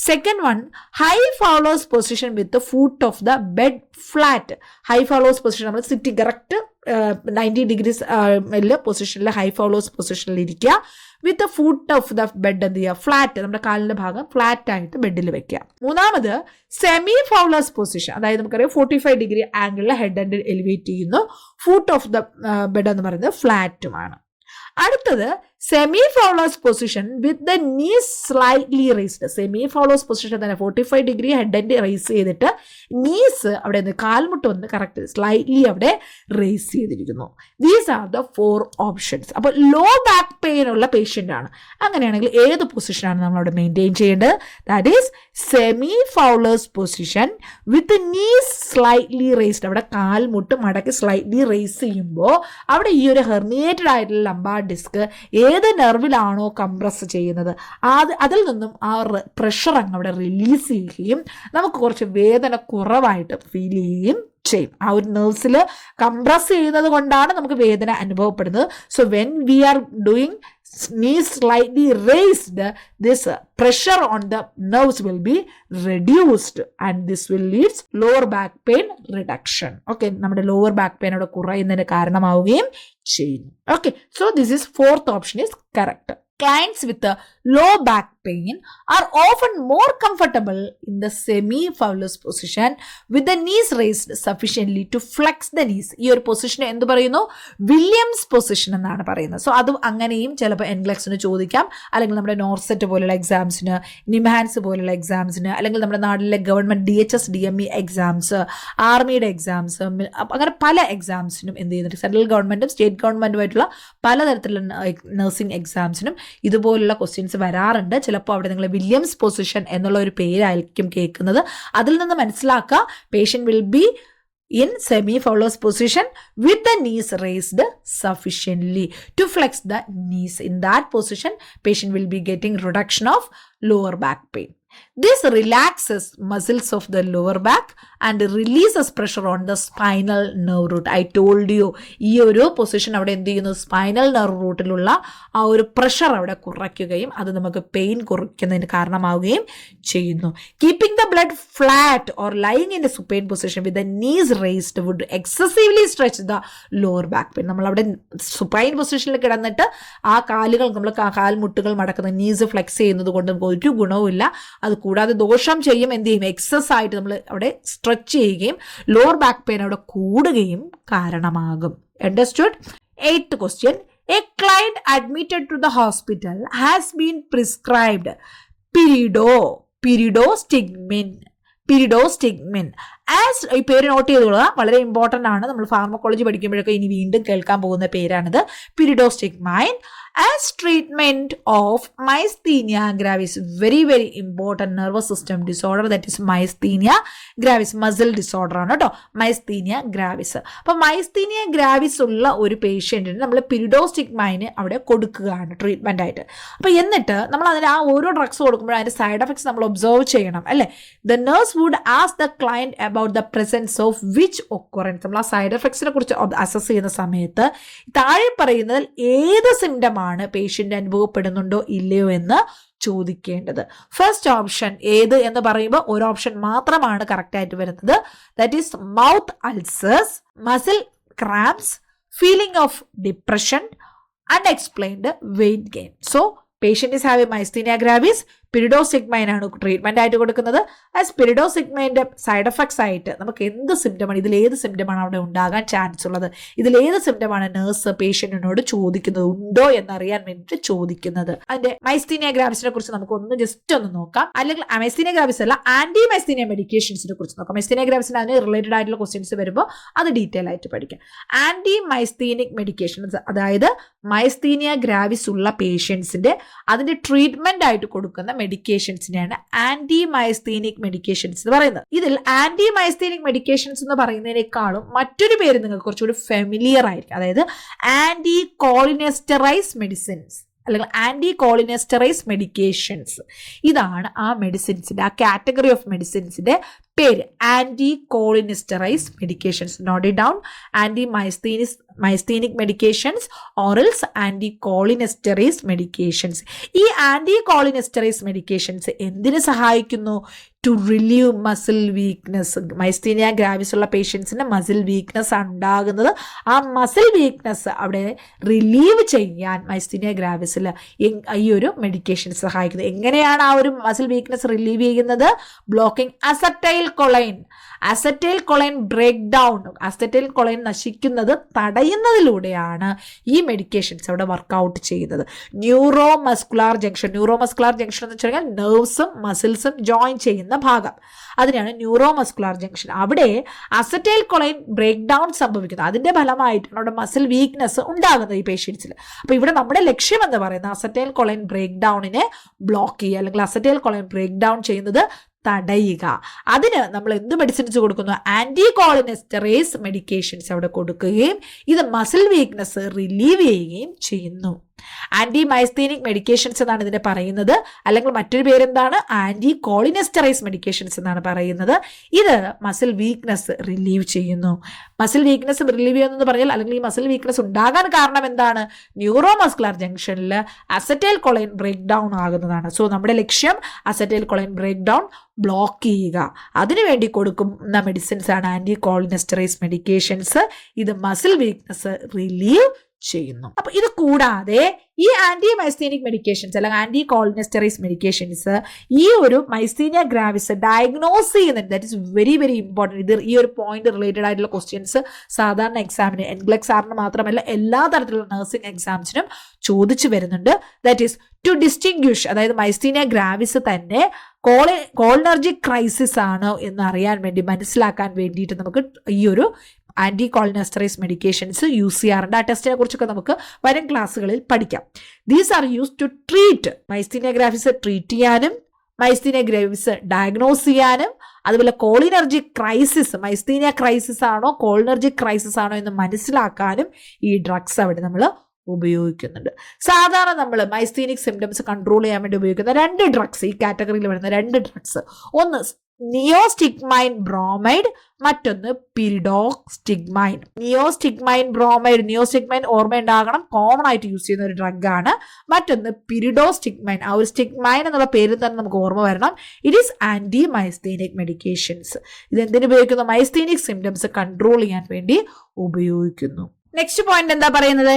Second one, high Fowler's position with foot of the bed flat. High Fowler's position നമ്മൾ സിറ്റിംഗ് കറക്റ്റ് 90 ഡിഗ്രീസ് പൊസിഷനിൽ ഹൈ ഫൗളേഴ്സ് പൊസിഷനിൽ ഇരിക്കുക. With the foot of the bed എന്ത് ചെയ്യുക? ഫ്ലാറ്റ്, നമ്മുടെ കാലിന്റെ ഭാഗം ഫ്ലാറ്റ് ആയിട്ട് ബെഡിൽ വെക്കുക. മൂന്നാമത് സെമി ഫൗളേഴ്സ് പൊസിഷൻ, അതായത് നമുക്കറിയാം 45 ഡിഗ്രി ആംഗിളിൽ ഹെഡ് ആൻഡ് എലിവേറ്റ് ചെയ്യുന്നു. ഫുട്ട് ഓഫ് ദ ബെഡ് എന്ന് പറയുന്നത് ഫ്ലാറ്റുമാണ്. അടുത്തത് semi Fowler's position with the knees slightly raised. Semi Fowler's position തന്നെ 45 ഡിഗ്രി ഹെഡ് ആൻഡ് റേസ് ചെയ്തിട്ട് നീസ് അവിടെ നിന്ന് കാൽമുട്ട് ഒന്ന് കറക്റ്റ് സ്ലൈറ്റ്ലി അവിടെ റേസ് ചെയ്തിരിക്കുന്നു. These are the 4 options. അപ്പോൾ ലോ ബാക്ക് പെയിൻ ഉള്ള പേഷ്യൻ്റ് ആണ്. അങ്ങനെയാണെങ്കിൽ ഏത് പൊസിഷനാണ് നമ്മൾ അവിടെ മെയിൻറ്റെയിൻ ചെയ്യേണ്ടത്? That is semi Fowler's position with knees slightly raised. അവിടെ കാൽമുട്ട് മടക്കി സ്ലൈറ്റ്ലി റേസ് ചെയ്യുമ്പോൾ അവിടെ ഈ ഒരു ഹെർണിയേറ്റഡ് ആയിട്ടുള്ള ലംബാർ ഡിസ്ക് ഏത് നെർവിലാണോ കംപ്രസ് ചെയ്യുന്നത് അതിൽ നിന്നും ആ പ്രഷർ അങ്ങ് അവിടെ റിലീസ് ചെയ്യുകയും നമുക്ക് കുറച്ച് വേദന കുറവായിട്ട് ഫീൽ ചെയ്യുകയും ചെയ്യും. ആ ഒരു നെർവ്സിൽ കംപ്രസ് ചെയ്യുന്നത് കൊണ്ടാണ് നമുക്ക് വേദന അനുഭവപ്പെടുന്നത്. So when we are doing knees slightly raised, this pressure on the nerves will be reduced and this will lead lower back pain reduction. Okay, നമ്മുടെ lower back pain അവിടെ കുറയുന്നതിന് കാരണമാവുകയും ചെയ്യുന്നു. Okay, so this is fourth option is correct. Clients with a low back pain are often more comfortable in the semi-fowler's position with the knees raised sufficiently to flex the knees. ഈ ഒരു position എന്ത് പറയുന്നു? Williams position എന്നാണ് പറയുന്നത്. So അത് അങ്ങനെയും ചിലപ്പോൾ എൻഗ്ലക്സിന് ചോദിക്കാം, അല്ലെങ്കിൽ നമ്മുടെ നോർസെറ്റ് പോലുള്ള എക്സാംസിന്, നിംഹാൻസ് പോലുള്ള എക്സാംസിന്, അല്ലെങ്കിൽ നമ്മുടെ നാട്ടിലെ ഗവൺമെൻറ് DHS DME എക്സാംസ്, ആർമിയുടെ എക്സാംസ്, അങ്ങനെ പല എക്സാംസിനും എന്ത് ചെയ്യുന്നുണ്ട്, സെൻട്രൽ ഗവൺമെൻറ്റും സ്റ്റേറ്റ് ഗവൺമെൻറ്റുമായിട്ടുള്ള പലതരത്തിലുള്ള നഴ്സിംഗ് എക്സാംസിനും ഇതുപോലുള്ള ക്വസ്റ്റ്യൻസ് വരാറുണ്ട്. ചിലപ്പോൾ അവിടെ നിങ്ങൾ വില്യംസ് പൊസിഷൻ എന്നുള്ള ഒരു പേരായിരിക്കും കേൾക്കുന്നത്. അതിൽ നിന്ന് മനസ്സിലാക്കുക, patient will be in semi-fowler's position with the knees raised sufficiently to flex the knees. In that position, patient will be getting reduction of lower back pain. This relaxes muscles of the lower back and releases pressure on the spinal nerve root. I told you, ഈ ഒരു position അവിടെ എന്ത് ചെയ്യുന്നു, spinal nerve റൂട്ടിലുള്ള ആ ഒരു pressure അവിടെ കുറയ്ക്കുകയും അത് നമുക്ക് പെയിൻ കുറയ്ക്കുന്നതിന് കാരണമാവുകയും ചെയ്യുന്നു. Keeping the blood flat or lying in a supine position with the knees raised would excessively stretch the lower back pain. നമ്മളവിടെ സുപ്പൈൻ പൊസിഷനിൽ കിടന്നിട്ട് ആ കാലുകൾ, നമ്മൾ കാൽമുട്ടുകൾ മടക്കുന്ന നീസ് ഫ്ലെക്സ് ചെയ്യുന്നത് കൊണ്ട് നമുക്ക് ഒരു ഗുണവുമില്ല. അത് കൂടാതെ ദോഷം ചെയ്യും. എന്ത് ചെയ്യും, എക്സസ് ആയിട്ട് നമ്മൾ അവിടെ സ്ട്രെച്ച് ചെയ്യുകയും ലോവർ ബാക്ക് പെയിൻ അവിടെ കൂടുകയും കാരണമാകും. Understood? 8th question. A client admitted to the hospital has been prescribed pyridostigmine. As ഈ പേര് നോട്ട് ചെയ്തോളുക, വളരെ ഇമ്പോർട്ടൻ്റ് ആണ്. നമ്മൾ ഫാർമക്കോളജി പഠിക്കുമ്പോഴൊക്കെ ഇനി വീണ്ടും കേൾക്കാൻ പോകുന്ന പേരാണിത്. pyridostigmine as treatment of myasthenia gravis. Very very important nervous system disorder, that is myasthenia gravis. muscle disorder ആണ് കേട്ടോ myasthenia gravis. അപ്പോൾ myasthenia gravis ഉള്ള ഒരു പേഷ്യൻറ്റിന് നമ്മൾ pyridostigmine അവിടെ കൊടുക്കുകയാണ് ട്രീറ്റ്മെൻ്റ് ആയിട്ട്. അപ്പോൾ എന്നിട്ട് നമ്മൾ അതിന് ആ ഓരോ ഡ്രഗ്സ് കൊടുക്കുമ്പോൾ അതിൻ്റെ സൈഡ് എഫക്ട്സ് നമ്മൾ ഒബ്സർവ് ചെയ്യണം അല്ലേ. The nurse would ask the client about the presence of which occurrence. നമ്മൾ ആ സൈഡ് എഫക്ട്സിനെ കുറിച്ച് അസസ് ചെയ്യുന്ന സമയത്ത് താഴെ പറയുന്നതിൽ ഏത് സിംറ്റമാണ് പേഷ്യൻ്റ് അനുഭവപ്പെടുന്നുണ്ടോ ഇല്ലയോ എന്ന് ചോദിക്കേണ്ടത്. ഫസ്റ്റ് ഓപ്ഷൻ ഏത് എന്ന് പറയുമ്പോൾ ഒരു ഓപ്ഷൻ മാത്രമാണ് കറക്റ്റ് ആയിട്ട് വരുന്നത്. That is mouth ulcers, muscle cramps, feeling of depression, unexplained weight gain. So patient is having myasthenia gravis, pyridostigmine ആണ് ട്രീറ്റ്മെൻ്റ് ആയിട്ട് കൊടുക്കുന്നത്. ആസ് pyridostigmine സൈഡ് എഫക്ട്സ് ആയിട്ട് നമുക്ക് എന്ത് സിംറ്റമാണ്, ഇതിലേത് സിംറ്റമാണ് അവിടെ ഉണ്ടാകാൻ ചാൻസ് ഉള്ളത്, ഇതിലേത് സിംറ്റമാണ് നേഴ്സ് പേഷ്യൻറ്റിനോട് ചോദിക്കുന്നത്, ഉണ്ടോ എന്നറിയാൻ വേണ്ടിയിട്ട് ചോദിക്കുന്നത്. അതിന്റെ മൈസ്തീനിയ ഗ്രാവിസിനെ കുറിച്ച് നമുക്ക് ഒന്ന് ജസ്റ്റ് ഒന്ന് നോക്കാം. അല്ലെങ്കിൽ മൈസ്തീനിയ ഗ്രാവിസ് അല്ല, ആന്റി മൈസ്തീനിയ മെഡിക്കേഷൻസിനെ കുറിച്ച് നോക്കാം. മൈസ്തീനിയ ഗ്രാവിസിന് അതിന് റിലേറ്റഡ് ആയിട്ടുള്ള ക്വസ്റ്റ്യൻസ് വരുമ്പോൾ അത് ഡീറ്റെയിൽ ആയിട്ട് പഠിക്കാം. ആന്റി മൈസ്തീനിക് മെഡിക്കേഷൻസ്, അതായത് മൈസ്തീനിയ ഗ്രാവിസ് ഉള്ള പേഷ്യൻസിന്റെ അതിന്റെ ട്രീറ്റ്മെന്റ് ആയിട്ട് കൊടുക്കുന്ന മെഡിക്കേഷൻസിനെയാണ് ആന്റി മൈസ്തീനിക് മെഡിക്കേഷൻസ് എന്ന് പറയുന്നത്. ഇതിൽ ആന്റി മൈസ്തീനിക് മെഡിക്കേഷൻസ് എന്ന് പറയുന്നതിനേക്കാളും മറ്റൊരു പേര് നിങ്ങൾക്ക് കുറച്ചുകൂടി ഫെമിലിയർ ആയിരിക്കും. അതായത് ആന്റി കോളിനെസ്റ്ററൈസ് മെഡിസിൻസ് അല്ലെങ്കിൽ ആന്റി കോളിനെസ്റ്ററൈസ് മെഡിക്കേഷൻസ്. ഇതാണ് ആ മെഡിസിൻസിന്റെ, ആ കാറ്റഗറി ഓഫ് മെഡിസിൻസിന്റെ പേര്. Anti cholinesterase medications. Note it down. Anti myasthenic medications orals anti cholinesterase medications. ഈ ആന്റി കോളിനെസ്റ്ററൈസ് മെഡിക്കേഷൻസ് എന്തിനു സഹായിക്കുന്നു? To relieve muscle weakness. Myasthenia gravis ഉള്ള പേഷ്യൻസിന് മസിൽ വീക്ക്നെസ് ആണ് ഉണ്ടാകുന്നത്. ആ മസിൽ വീക്ക്നെസ് അവിടെ റിലീവ് ചെയ്യാൻ മൈസ്തീനിയ ഗ്രാവിസിൽ ഈ ഒരു മെഡിക്കേഷൻ സഹായിക്കുന്നത്. എങ്ങനെയാണ് ആ ഒരു മസിൽ വീക്ക്നെസ് റിലീവ് ചെയ്യുന്നത്? Blocking acetyl choline break down. Acetylcholine നശിക്കുന്നത് തടയുന്നതിലൂടെയാണ് ഈ മെഡിക്കേഷൻസ് അവിടെ വർക്കൗട്ട് ചെയ്യുന്നത്. ന്യൂറോ മസ്കുലാർ ജംഗ്ഷൻ എന്ന് വെച്ച് കഴിഞ്ഞാൽ നെർവ്സും മസിൽസും ജോയിൻ ചെയ്യുന്ന ഭാഗം, അതിനാണ് ന്യൂറോ മസ്കുലാർ ജംഗ്ഷൻ. അവിടെ അസറ്റൈൽ കൊളൈൻ ബ്രേക്ക് ഡൗൺ സംഭവിക്കുന്നത്. അതിന്റെ ഫലമായിട്ടാണ് അവിടെ മസിൽ വീക്ക്നെസ് ഉണ്ടാകുന്നത് ഈ പേഷ്യൻസിൽ. അപ്പോൾ ഇവിടെ നമ്മുടെ ലക്ഷ്യം എന്ന് പറയുന്നത് അസറ്റൈൽ കൊളൈൻ ബ്രേക്ക് ഡൗണിനെ ബ്ലോക്ക് ചെയ്യുക, അല്ലെങ്കിൽ അസറ്റൈൽ കൊളൈൻ ബ്രേക്ക് ഡൗൺ ചെയ്യുന്നത് തടയുക. അതിന് നമ്മൾ എന്ത് മെഡിസിൻസ് കൊടുക്കുന്നു? ആന്റി കോളിനെസ്റ്ററേസ് മെഡിക്കേഷൻസ് അവിടെ കൊടുക്കുകയും ഇത് മസിൽ വീക്ക്നെസ് റിലീവ് ചെയ്യുകയും ചെയ്യുന്നു. ആന്റി മൈസ്തീനിക് മെഡിക്കേഷൻസ് എന്നാണ് ഇതിനെ പറയുന്നത്, അല്ലെങ്കിൽ മറ്റൊരു പേരെന്താണ്, ആന്റി കോളിനെസ്റ്ററൈസ് മെഡിക്കേഷൻസ് എന്നാണ് പറയുന്നത്. ഇത് മസിൽ വീക്ക്നെസ് റിലീവ് ചെയ്യുന്നു. മസിൽ വീക്ക്നെസ് റിലീവ് ചെയ്യുന്നു പറഞ്ഞാൽ, അല്ലെങ്കിൽ ഈ മസിൽ വീക്ക്നെസ് ഉണ്ടാകാൻ കാരണം എന്താണ്, ന്യൂറോ മസ്കുലർ ജംഗ്ഷനിൽ അസറ്റൈൽ കൊളൈൻ ബ്രേക്ക് ഡൗൺ ആകുന്നതാണ്. സോ നമ്മുടെ ലക്ഷ്യം acetylcholine break down block ചെയ്യുക. അതിനുവേണ്ടി കൊടുക്കുന്ന മെഡിസിൻസ് ആണ് ആന്റി കോളിനെസ്റ്ററൈസ് മെഡിക്കേഷൻസ്. ഇത് മസിൽ വീക്ക്നെസ് റിലീവ് ചെയ്യുന്നു. അപ്പൊ ഇത് കൂടാതെ ഈ ആന്റി മൈസ്തീനിക് മെഡിക്കേഷൻസ് അല്ലെങ്കിൽ ആന്റി കോളിനെസ്റ്ററൈസ് മെഡിക്കേഷൻസ് ഈ ഒരു മൈസ്തീനിയ ഗ്രാവിസ് ഡയഗ്നോസ് ചെയ്യുന്നുണ്ട്. That is very very important. ഇത് ഈ ഒരു പോയിന്റ് റിലേറ്റഡ് ആയിട്ടുള്ള ക്വസ്റ്റ്യൻസ് സാധാരണ എക്സാമിന് എൻഗ്ലെക്സാറിന് മാത്രമല്ല എല്ലാ തരത്തിലുള്ള നഴ്സിംഗ് എക്സാംസിനും ചോദിച്ചു വരുന്നുണ്ട്. ദാറ്റ് ഈസ് ടു ഡിസ്റ്റിങ്വിഷ്, അതായത് മൈസ്തീനിയ ഗ്രാവിസ് തന്നെ കോളിനർജിക് ക്രൈസിസ് ആണോ എന്ന് അറിയാൻ വേണ്ടി, മനസ്സിലാക്കാൻ വേണ്ടിയിട്ട് നമുക്ക് ഈ ഒരു ആന്റി കോളിനെസ്റ്ററൈസ് മെഡിക്കേഷൻസ് യൂസ് ചെയ്യാറുണ്ട്. ആ ടെസ്റ്റിനെ കുറിച്ചൊക്കെ നമുക്ക് വരും ക്ലാസ്സുകളിൽ പഠിക്കാം. These are use to treat myasthenia gravis, treat ചെയ്യാനും മൈസ്തീനിയ ഗ്രാവിസ് ഡയഗ്നോസ് ചെയ്യാനും, അതുപോലെ കോളിനർജിക് ക്രൈസിസ്, മൈസ്തീനിയ ക്രൈസിസ് ആണോ കോളിനർജിക് ക്രൈസിസ് ആണോ എന്ന് മനസ്സിലാക്കാനും ഈ ഡ്രഗ്സ് അവിടെ നമ്മൾ ഉപയോഗിക്കുന്നുണ്ട്. സാധാരണ നമ്മൾ മൈസ്തീനിക് സിംറ്റംസ് കൺട്രോൾ ചെയ്യാൻ വേണ്ടി ഉപയോഗിക്കുന്ന 2 ഡ്രഗ്സ്, ഈ കാറ്റഗറിയിൽ വരുന്ന 2 ഡ്രഗ്സ്, ഒന്ന് നിയോസ്റ്റിഗ്മൈൻ ബ്രോമൈഡ്, മറ്റൊന്ന് പിരിഡോസ്റ്റിഗ്മൈൻ. നിയോസ്റ്റിഗ്മൈൻ ഓർമ്മയുണ്ടാകണം, കോമൺ ആയിട്ട് യൂസ് ചെയ്യുന്ന ഒരു ഡ്രഗാണ്. മറ്റൊന്ന് പിരിഡോസ്റ്റിഗ്മൈൻ. ആ ഒരു സ്റ്റിഗ്മൈൻ എന്നുള്ള പേരിൽ തന്നെ നമുക്ക് ഓർമ്മ വരണം. It is anti myasthenic medications. ഇത് എന്തിനു ഉപയോഗിക്കുന്നു, മൈസ്തീനിക് സിംറ്റംസ് കൺട്രോൾ ചെയ്യാൻ വേണ്ടി ഉപയോഗിക്കുന്നു. നെക്സ്റ്റ് പോയിന്റ് എന്താ പറയുന്നത്,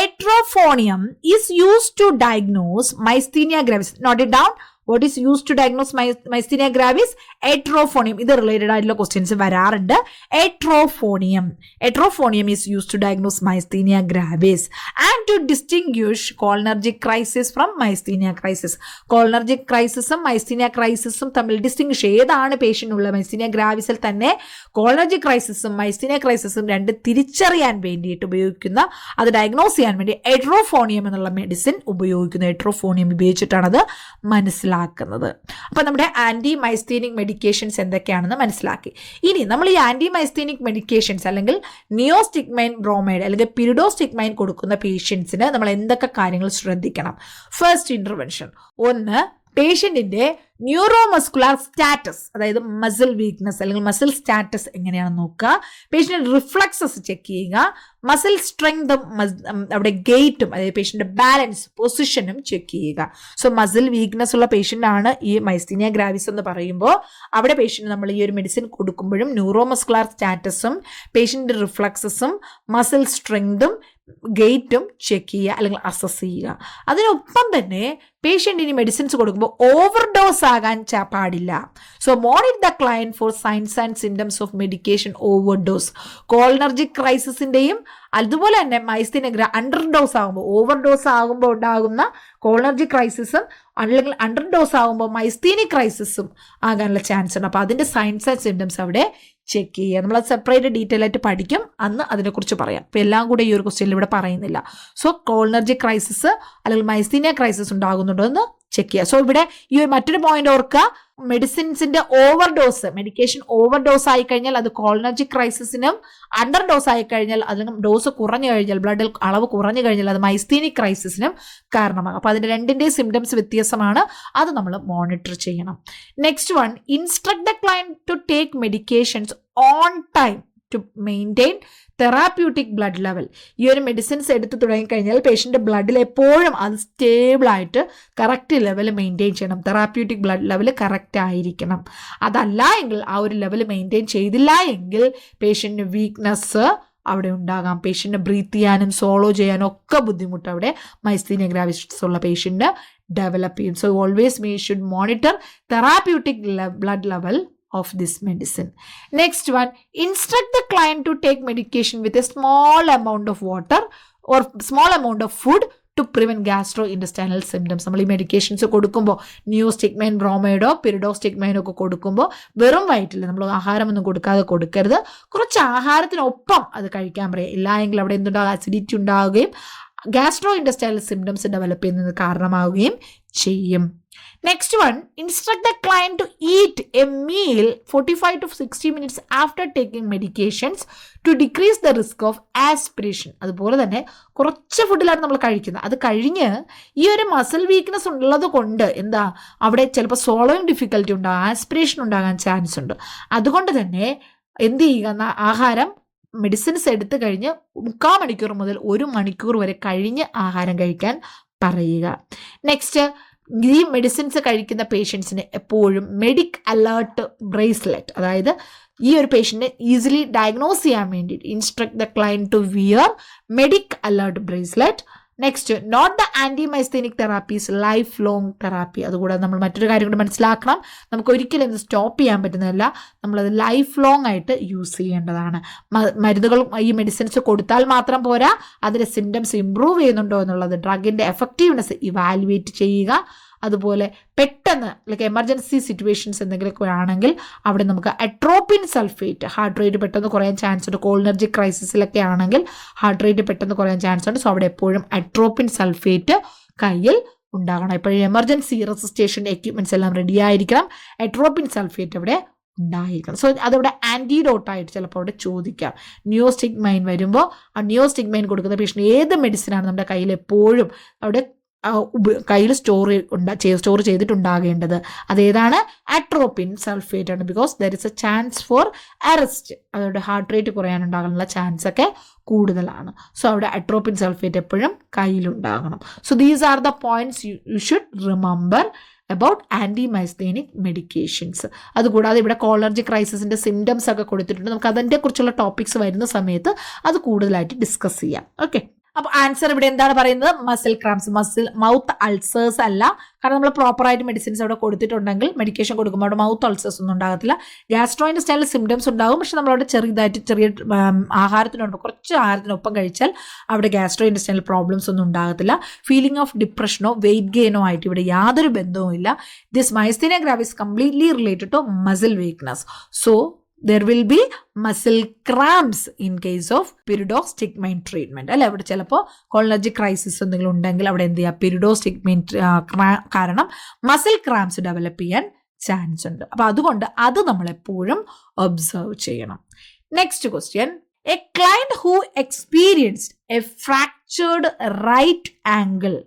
edrophonium is used to diagnose myasthenia gravis. Note it down. What is used to diagnose myasthenia gravis? Etrophonium. ഇത് റിലേറ്റഡ് ആയിട്ടുള്ള ക്വസ്റ്റ്യൻസ് വരാറുണ്ട്. Etrophonium is used to diagnose myasthenia gravis and to distinguish cholinergic crisis from myasthenia crisis. Cholinergic crisisഉം myasthenia crisisഉം തമ്മിൽ distinguish, ഏതാണ് patient ഉള്ള myasthenia gravisൽ തന്നെ cholinergic crisisഉം myasthenia crisisഉം രണ്ട് തിരിച്ചറിയാൻ വേണ്ടിയിട്ട് ഉപയോഗിക്കുന്ന, അത് ഡയഗ്നോസ് ചെയ്യാൻ വേണ്ടി എട്രോഫോണിയം എന്നുള്ള മെഡിസിൻ ഉപയോഗിക്കുന്നു. എട്രോഫോണിയം ഉപയോഗിച്ചിട്ടാണ് അത് മനസ്സിലാക്കുന്നത്. അപ്പൊ നമ്മുടെ ആന്റി മൈസ്തീനിക് മെഡിക്കേഷൻസ് എന്തൊക്കെയാണെന്ന് മനസ്സിലാക്കി. ഇനി നമ്മൾ ഈ ആന്റി മൈസ്തീനിക് മെഡിക്കേഷൻസ് അല്ലെങ്കിൽ നിയോസ്റ്റിഗ്മൈൻ ബ്രോമൈഡ് അല്ലെങ്കിൽ പിരിഡോസ്റ്റിഗ്മൈൻ കൊടുക്കുന്ന പേഷ്യൻസിന് നമ്മൾ എന്തൊക്കെ കാര്യങ്ങൾ ശ്രദ്ധിക്കണം? ഫസ്റ്റ് ഇന്റർവെൻഷൻ, ഒന്ന് പേഷ്യന്റിന്റെ ന്യൂറോമസ്കുലർ സ്റ്റാറ്റസ്, അതായത് മസിൽ വീക്ക്നെസ് അല്ലെങ്കിൽ മസിൽ സ്റ്റാറ്റസ് എങ്ങനെയാണെന്ന് നോക്കുക. പേഷ്യന്റ് റിഫ്ലക്സസ് ചെക്ക് ചെയ്യുക. മസിൽ സ്ട്രെങ്തും അവിടെ ഗെയ്റ്റും, അതായത് പേഷ്യന്റ് ബാലൻസ് പൊസിഷനും ചെക്ക് ചെയ്യുക. സോ മസിൽ വീക്ക്നെസ് ഉള്ള പേഷ്യന്റ് ആണ് ഈ മൈസ്തീനിയ ഗ്രാവിസ് എന്ന് പറയുമ്പോൾ അവിടെ പേഷ്യന്റ് നമ്മൾ ഈ ഒരു മെഡിസിൻ കൊടുക്കുമ്പോഴും ന്യൂറോമസ്കുലർ സ്റ്റാറ്റസും പേഷ്യന്റ് റിഫ്ലക്സസും മസിൽ സ്ട്രെങ്തും ഗെയ്റ്റും ചെക്ക് ചെയ്യുക അല്ലെങ്കിൽ അസസ് ചെയ്യുക. അതിനൊപ്പം തന്നെ പേഷ്യന്റിന് മെഡിസിൻസ് കൊടുക്കുമ്പോൾ ഓവർഡോസ് ആകാൻ പാടില്ല. So monitor the client for signs and symptoms of medication overdose. Cholinergic ക്രൈസിസിന്റെയും അതുപോലെ തന്നെ മൈസ്തീനിയ അണ്ടർഡോസ് ആകുമ്പോൾ, ഓവർഡോസ് ആകുമ്പോൾ ഉണ്ടാകുന്ന കോളിനർജിക് ക്രൈസിസും അല്ലെങ്കിൽ അണ്ടർഡോസ് ആകുമ്പോൾ മൈസ്തീനിക് ക്രൈസിസും ആകാനുള്ള ചാൻസ് ഉണ്ട്. അപ്പോൾ അതിന്റെ സൈൻസ് ആൻഡ് സിംറ്റംസ് അവിടെ ചെക്ക് ചെയ്യുക. നമ്മൾ സെപ്പറേറ്റ് ഡീറ്റെയിൽ ആയിട്ട് പഠിക്കും, അന്ന് അതിനെക്കുറിച്ച് പറയാം. അപ്പോൾ എല്ലാം കൂടെ ഈ ഒരു ക്വസ്റ്റ്യനിൽ ഇവിടെ പറയുന്നില്ല. സോ കോളിനർജിക് ക്രൈസിസ് അല്ലെങ്കിൽ മൈസ്തീനിയ ക്രൈസിസ് ഉണ്ടാകുന്നുണ്ടോ എന്ന് ചെക്ക് ചെയ്യുക. സോ ഇവിടെ ഈ മറ്റൊരു പോയിന്റ് ഓർക്കുക, മെഡിസിൻസിന്റെ ഓവർഡോസ്, മെഡിക്കേഷൻ ഓവർഡോസ് ആയി കഴിഞ്ഞാൽ അത് കോളിനർജിക് ക്രൈസിസിനും അണ്ടർഡോസ് ആയി കഴിഞ്ഞാൽ അല്ലെങ്കിൽ ഡോസ് കുറഞ്ഞു കഴിഞ്ഞാൽ, ബ്ലഡിൽ അളവ് കുറഞ്ഞു കഴിഞ്ഞാൽ അത് മൈസ്തീനിക് ക്രൈസിസിനും കാരണമാകും. അപ്പോൾ അതിന്റെ രണ്ടിന്റെയും സിംറ്റംസ് വ്യത്യാസമാണ്, അത് നമ്മൾ മോണിറ്റർ ചെയ്യണം. Next one, instruct the client to take medications on time to maintain therapeutic blood level. ഈ ഒരു മെഡിസിൻസ് എടുത്ത് തുടങ്ങിക്കഴിഞ്ഞാൽ പേഷ്യൻ്റെ ബ്ലഡിൽ എപ്പോഴും അത് സ്റ്റേബിളായിട്ട് കറക്റ്റ് ലെവൽ മെയിൻറ്റെയിൻ ചെയ്യണം. തെറാപ്യൂട്ടിക് ബ്ലഡ് ലെവൽ കറക്റ്റ് ആയിരിക്കണം. അതല്ല എങ്കിൽ, ആ ഒരു ലെവൽ മെയിൻറ്റെയിൻ ചെയ്തില്ല എങ്കിൽ പേഷ്യൻ്റ് വീക്ക്നെസ് അവിടെ ഉണ്ടാകാം. പേഷ്യൻ്റ് ബ്രീത്ത് ചെയ്യാനും സോളോ ചെയ്യാനും ഒക്കെ ബുദ്ധിമുട്ട് അവിടെ മൈസ്തീനിയ ഗ്രാവിസ് ഉള്ള പേഷ്യൻ്റ് ഡെവലപ്പ് ചെയ്യും. So always we should monitor therapeutic blood level of this medicine. Next one, instruct the client to take medication with a small amount of water or small amount of food to prevent gastrointestinal symptoms. നമ്മൾ ഈ medications കൊടുക്കുമ്പോൾ neostigmine ബ്രോമൈഡോ പിരിഡോസ്റ്റിഗ്മൈനോ ഒക്കെ കൊടുക്കുമ്പോൾ വെറും വയറ്റിൽ നമ്മൾ ആഹാരമൊന്നും കൊടുക്കരുത്. കുറച്ച് ആഹാരത്തിനൊപ്പം അത് കഴിക്കാൻ പറയുക. ഇല്ല എങ്കിൽ അവിടെ എന്തുണ്ടാകും, അസിഡിറ്റി ഉണ്ടാവുകയും ഗ്യാസ്ട്രോ ഇൻറ്റസ്റ്റൈനൽ സിംറ്റംസ് ഡെവലപ്പ് ചെയ്യുന്നത് കാരണമാവുകയും ചെയ്യും. Next one, instruct the client to eat a meal 45 to 60 minutes after taking medications to decrease the risk of aspiration. അതുപോലെ തന്നെ കുറച്ച് ഫുഡിലാണ് നമ്മൾ കഴിക്കുന്നത്. അത് കഴിഞ്ഞ് ഈ ഒരു മസിൽ വീക്ക്നെസ് ഉള്ളത് കൊണ്ട് എന്താ അവിടെ ചിലപ്പോൾ സ്വോളോയിങ് ഡിഫിക്കൽറ്റി ഉണ്ടാകാം, ആസ്പിറേഷൻ ഉണ്ടാകാൻ ചാൻസ് ഉണ്ട്. അതുകൊണ്ട് തന്നെ എന്ത് ചെയ്യുക, ആഹാരം മെഡിസിൻസ് എടുത്തു കഴിഞ്ഞ് 3/4 മണിക്കൂർ മുതൽ 1 മണിക്കൂർ വരെ കഴിഞ്ഞ് ആഹാരം കഴിക്കാൻ പറയുക. നെക്സ്റ്റ്, ഈ മെഡിസിൻസ് കഴിക്കുന്ന പേഷ്യൻസിന് എപ്പോഴും മെഡിക് അലേർട്ട് ബ്രേസ്ലെറ്റ്, അതായത് ഈ ഒരു പേഷ്യൻറ്റിനെ ഈസിലി ഡയഗ്നോസ് ചെയ്യാൻ വേണ്ടിയിട്ട് instruct the client to wear medic alert bracelet. Next, note the antimyasthenic therapies lifelong therapy. അതുകൂടാതെ നമ്മൾ മറ്റൊരു കാര്യം കൂടി മനസ്സിലാക്കണം, നമുക്ക് ഒരിക്കലും ഇത് സ്റ്റോപ്പ് ചെയ്യാൻ പറ്റുന്നതല്ല, നമ്മളത് ലൈഫ് ലോങ് ആയിട്ട് യൂസ് ചെയ്യേണ്ടതാണ്. മരുന്നുകൾ ഈ മെഡിസിൻസ് കൊടുത്താൽ മാത്രം പോരാ, അതിൻ്റെ സിംറ്റംസ് ഇമ്പ്രൂവ് ചെയ്യുന്നുണ്ടോ എന്നുള്ളത്, ഡ്രഗിൻ്റെ എഫക്റ്റീവ്നെസ് ഇവാലുവേറ്റ് ചെയ്യുക. അതുപോലെ പെട്ടെന്ന് ലൈക്ക് എമർജൻസി സിറ്റുവേഷൻസ് എന്തെങ്കിലുമൊക്കെ ആണെങ്കിൽ അവിടെ നമുക്ക് അട്രോപ്പിൻ സൾഫേറ്റ്, ഹാർട്ട് റേറ്റ് പെട്ടെന്ന് കുറയാൻ ചാൻസ് ഉണ്ട്. കോളിനർജി ക്രൈസിസിലൊക്കെ ആണെങ്കിൽ ഹാർട്ട് റേറ്റ് പെട്ടെന്ന് കുറയാൻ ചാൻസ് ഉണ്ട്. സോ അവിടെ എപ്പോഴും അട്രോപ്പിൻ സൾഫേറ്റ് കയ്യിൽ ഉണ്ടാകണം. എപ്പോഴും എമർജൻസി റെസിസ്റ്റേഷൻ എക്യുപ്മെൻറ്റ്സ് എല്ലാം റെഡി ആയിരിക്കണം. അട്രോപ്പിൻ സൾഫേറ്റ് അവിടെ ഉണ്ടായിരിക്കണം. സോ അതവിടെ ആൻറ്റിഡോട്ടായിട്ട് ചിലപ്പോൾ അവിടെ ചോദിക്കാം. നിയോസ്റ്റിഗ്മൈൻ വരുമ്പോൾ ആ നിയോസ്റ്റിഗ്മൈൻ കൊടുക്കുന്ന പേഷ്യൻ്റ് ഏത് മെഡിസിനാണ് നമ്മുടെ കയ്യിൽ എപ്പോഴും അവിടെ കയ്യിൽ സ്റ്റോർ ചെയ്തിട്ടുണ്ടാകേണ്ടത്, അതേതാണ്? അട്രോപ്പിൻ സൾഫേറ്റ് ആണ്. Because there is a chance for arrest, അതോടെ ഹാർട്ട് റേറ്റ് കുറയാനുണ്ടാകാനുള്ള ചാൻസ് ഒക്കെ കൂടുതലാണ്. സോ അവിടെ അട്രോപ്പിൻ സൾഫേറ്റ് എപ്പോഴും കയ്യിലുണ്ടാകണം. So these are the points you should remember about antimyasthenic medications. അതുകൂടാതെ ഇവിടെ കോളർജി ക്രൈസിസിൻ്റെ സിംറ്റംസ് ഒക്കെ കൊടുത്തിട്ടുണ്ട്. നമുക്ക് അതിൻ്റെ കുറിച്ചുള്ള ടോപ്പിക്സ് വരുന്ന സമയത്ത് അത് കൂടുതലായിട്ട് ഡിസ്കസ് ചെയ്യാം. ഓക്കെ, അപ്പോൾ ആൻസർ ഇവിടെ എന്താണ് പറയുന്നത്? മസിൽ ക്രാംസ്, മൗത്ത് അൾസേഴ്സ് അല്ല. കാരണം നമ്മൾ പ്രോപ്പറായിട്ട് മെഡിസിൻസ് അവിടെ കൊടുത്തിട്ടുണ്ടെങ്കിൽ മെഡിക്കേഷൻ കൊടുക്കുമ്പോൾ അവിടെ മൗത്ത് അൾസേഴ്സ് ഒന്നും ഉണ്ടാകത്തില്ല. ഗ്യാസ്ട്രോ ഇൻറ്റെസ്റ്റൈനൽ സിംറ്റംസ് ഉണ്ടാകും, പക്ഷെ നമ്മളവിടെ ചെറിയ ആഹാരത്തിനൊപ്പം കുറച്ച് ആഹാരത്തിനൊപ്പം കഴിച്ചാൽ അവിടെ ഗ്യാസ്ട്രോ ഇൻറ്റെസ്റ്റൈനൽ പ്രോബ്ലംസ് ഒന്നും ഉണ്ടാകത്തില്ല. ഫീലിംഗ് ഓഫ് ഡിപ്രഷനോ വെയിറ്റ് ഗെയിനോ ആയിട്ട് ഇവിടെ യാതൊരു ബന്ധവുമില്ല. This myasthenia gravis completely related to muscle weakness. So there will be muscle cramps in case of pyridoxtigmine treatment. അല്ലെ, അവിടെ ചിലപ്പോൾ കോളിനർജി ക്രൈസിസ് എന്തെങ്കിലും ഉണ്ടെങ്കിൽ അവിടെ എന്ത് ചെയ്യുക, pyridoxtigmine കാരണം മസിൽ ക്രാംസ് ഡെവലപ്പ് ചെയ്യാൻ ചാൻസ് ഉണ്ട്. അപ്പോൾ അതുകൊണ്ട് അത് നമ്മളെപ്പോഴും ഒബ്സർവ് ചെയ്യണം. Next question, a client who experienced a fractured right angle,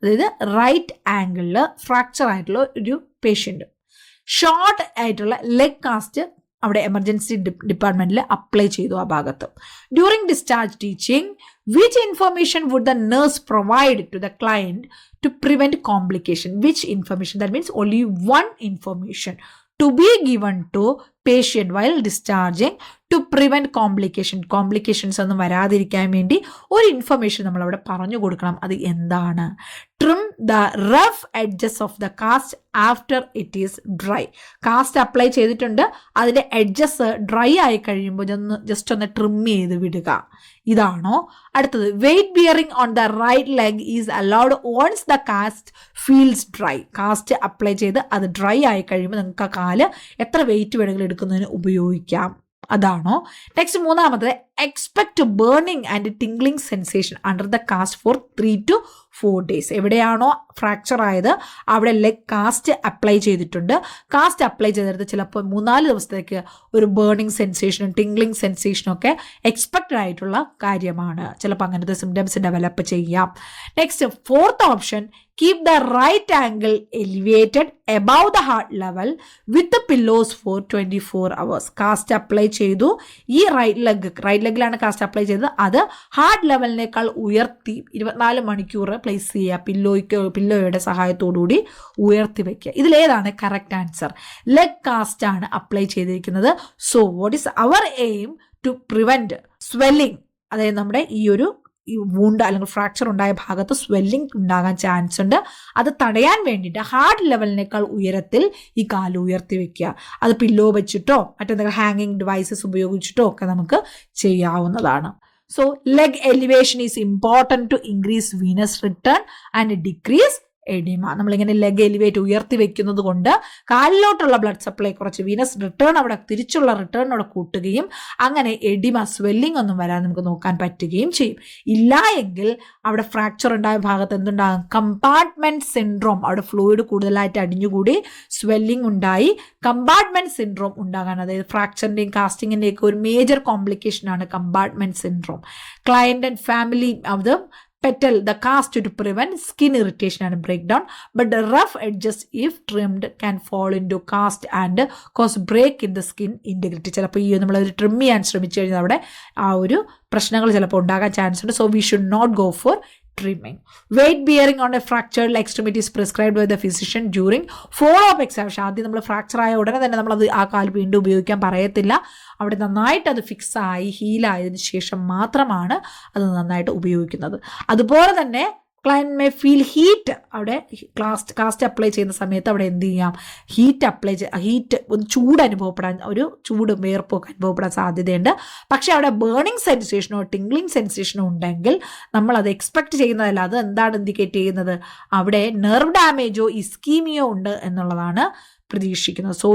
അതായത് റൈറ്റ് ആംഗിളിൽ ഫ്രാക്ചർ ആയിട്ടുള്ള ഒരു പേഷ്യൻ്റ് ഷോർട്ട് ആയിട്ടുള്ള ലെഗ് കാസ്റ്റ് അവിടെ എമർജൻസി ഡിപ്പാർട്ട്മെന്റിൽ അപ്ലൈ ചെയ്തു ആ ഭാഗത്ത്. During discharge teaching, which information would the nurse provide to the client to prevent complication? Which information? That means only one information to be given to patient while discharging to prevent complications ഒന്നും വരാതിരിക്കാൻ വേണ്ടി ഒരു information നമ്മൾ അവിടെ പറഞ്ഞു കൊടുക്കണം. അത് എന്താണ്? Trim the rough edges of the cast after it is dry. Cast apply ചെയ്തിട്ടുണ്ട്, അതിൻ്റെ എഡ്ജസ് ഡ്രൈ ആയി കഴിയുമ്പോൾ ജസ്റ്റ് ഒന്ന് ട്രിം ചെയ്ത് വിടുക. ഇതാണോ? അടുത്തത്, weight bearing on the right leg is allowed once the cast feels dry. Cast apply ചെയ്ത് അത് ഡ്രൈ ആയി കഴിയുമ്പോൾ നിങ്ങൾക്ക് ആ കാല് എത്ര വെയിറ്റ് വേണമെങ്കിലും എടുക്കുന്നതിന് ഉപയോഗിക്കാം. അതാണോ? നെക്സ്റ്റ് മൂന്നാമത്, expect burning and tingling sensation under the cast for 3 to 4 days. എവിടെയാണോ ഫ്രാക്ചർ ആയത് അവിടെ ലെഗ് കാസ്റ്റ് അപ്ലൈ ചെയ്തിട്ടുണ്ട്. കാസ്റ്റ് അപ്ലൈ ചെയ്തെടുത്ത് ചിലപ്പോൾ 3-4 ദിവസത്തേക്ക് ഒരു ബേണിംഗ് സെൻസേഷനും ടിംഗ്ലിംഗ് സെൻസേഷനും ഒക്കെ എക്സ്പെക്റ്റഡ് ആയിട്ടുള്ള കാര്യമാണ്. ചിലപ്പോൾ അങ്ങനത്തെ സിംറ്റംസ് ഡെവലപ്പ് ചെയ്യാം. Next fourth option, keep the right angle elevated above the heart level with the pillows for 24 hours. Cast apply ചെയ്തു, ഈ റൈറ്റ് ലെഗിലാണ് കാസ്റ്റ് അപ്ലൈ ചെയ്തത്, അത് ഹാർട്ട് ലെവലിനേക്കാൾ ഉയർത്തി 24 മണിക്കൂർ പ്ലേസ് ചെയ്യുക, പില്ലോയുടെ സഹായത്തോടുകൂടി ഉയർത്തി വയ്ക്കുക. ഇതിലേതാണ് കറക്റ്റ് ആൻസർ? ലെഗ് കാസ്റ്റ് ആണ് അപ്ലൈ ചെയ്തിരിക്കുന്നത്. So what is our aim? To prevent swelling, അതായത് നമ്മുടെ ഈ വൂണ്ട് അല്ലെങ്കിൽ ഫ്രാക്ചർ ഉണ്ടായ ഭാഗത്ത് സ്വെല്ലിംഗ് ഉണ്ടാകാൻ ചാൻസ് ഉണ്ട്. അത് തടയാൻ വേണ്ടിയിട്ട് ഹാർട്ട് ലെവലിനേക്കാൾ ഉയരത്തിൽ ഈ കാല് ഉയർത്തി വെക്കുക. അത് പില്ലോ വെച്ചിട്ടോ മറ്റെന്തെങ്കിലും ഹാങ്ങിങ് ഡിവൈസസ് ഉപയോഗിച്ചിട്ടോ ഒക്കെ നമുക്ക് ചെയ്യാവുന്നതാണ്. So leg elevation is important to increase venous return and decrease oedema. നമ്മളിങ്ങനെ ലെഗ് എലിവേറ്റ് ഉയർത്തി വെക്കുന്നത് കൊണ്ട് കാലിലോട്ടുള്ള ബ്ലഡ് സപ്ലൈ കുറച്ച് വീനസ് റിട്ടേൺ അവിടെ തിരിച്ചുള്ള റിട്ടേൺ അവിടെ കൂട്ടുകയും അങ്ങനെ എഡിമ സ്വെല്ലിംഗ് ഒന്നും വരാൻ നമുക്ക് നോക്കാൻ പറ്റുകയും ചെയ്യും. ഇല്ല എങ്കിൽ അവിടെ ഫ്രാക്ചർ ഉണ്ടായ ഭാഗത്ത് എന്തുണ്ടാകും? കമ്പാർട്ട്മെന്റ് സിൻഡ്രോം, അവിടെ ഫ്ലൂയിഡ് കൂടുതലായിട്ട് അടിഞ്ഞുകൂടി സ്വെല്ലിംഗ് ഉണ്ടായി കമ്പാർട്ട്മെന്റ് സിൻഡ്രോം ഉണ്ടാകാൻ, അതായത് ഫ്രാക്ചറിന്റെയും കാസ്റ്റിങ്ങിന്റെയും ഒക്കെ ഒരു മേജർ കോംപ്ലിക്കേഷൻ ആണ് compartment syndrome. Client and family of the petal the cast to prevent skin irritation and breakdown, but the rough edges if trimmed can fall into cast and cause break in the skin integrity. ചിലപ്പോൾ ഈ നമ്മൾ ഒരു trim ചെയ്യാൻ ശ്രമിച്ചു കഴിഞ്ഞാൽ അവിടെ ആ ഒരു പ്രശ്നങ്ങൾ ചിലപ്പോൾ ഉണ്ടാകാൻ ചാൻസ് ഉണ്ട്. So we should not go for trimming. Weight bearing on a fractured extremity is prescribed by the physician during follow-up examination. ആദ്യം നമ്മൾ ഫ്രാക്ചർ ആയ ഉടനെ തന്നെ നമ്മളത് ആ കാൽ വീണ്ടും ഉപയോഗിക്കാൻ പറയത്തില്ല. അവിടെ നന്നായിട്ട് അത് ഫിക്സ് ആയി ഹീലായതിനു ശേഷം മാത്രമാണ് അത് നന്നായിട്ട് ഉപയോഗിക്കുന്നത്. അതുപോലെ തന്നെ ക്ലയൻറ്റ് മേ ഫീൽ ഹീറ്റ്. അവിടെ കാസ്റ്റ് അപ്ലൈ ചെയ്യുന്ന സമയത്ത് അവിടെ എന്ത് ചെയ്യാം? ഹീറ്റ് ഒന്ന് ചൂട് അനുഭവപ്പെടാൻ, ഒരു ചൂട് വേർപ്പൊക്കെ അനുഭവപ്പെടാൻ സാധ്യതയുണ്ട്. പക്ഷേ അവിടെ ബേണിംഗ് സെൻസേഷനോ ടിംഗ്ലിംഗ് സെൻസേഷനോ ഉണ്ടെങ്കിൽ നമ്മളത് എക്സ്പെക്ട് ചെയ്യുന്നതല്ല. അത് എന്താണ് ഇൻഡിക്കേറ്റ് ചെയ്യുന്നത്? അവിടെ നെർവ് ഡാമേജോ ഇസ്കീമിയോ ഉണ്ട് എന്നുള്ളതാണ് പ്രതീക്ഷിക്കുന്നത്. സോ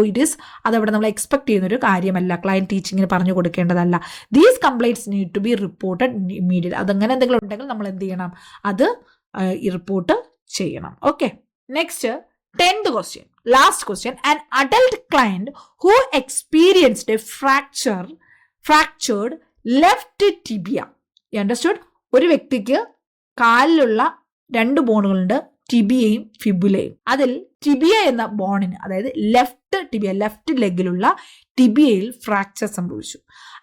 അതവിടെ നമ്മൾ എക്സ്പെക്ട് ചെയ്യുന്നൊരു കാര്യമല്ല, ക്ലയൻറ്റ് ടീച്ചിങ്ങിന് പറഞ്ഞു കൊടുക്കേണ്ടതല്ല. These complaints need to be reported immediate. അതങ്ങനെ എന്തെങ്കിലും ഉണ്ടെങ്കിൽ നമ്മൾ എന്ത് ചെയ്യണം? അത് റിപ്പോർട്ട് ചെയ്യണം. Okay, next 10th question, last question. An adult client who experienced a fractured left tibia. You understood? ഒരു വ്യക്തിക്ക് കാലിലുള്ള 2 ബോണുകളുണ്ട്, ടിബിയയും ഫിബുലയും. അതിൽ ടിബിയ എന്ന ബോണിന്, അതായത് ലെഫ്റ്റ് ലെഗിലുള്ള ടിബിയയിൽ ഫ്രാക്ചർ സംഭവിച്ചു.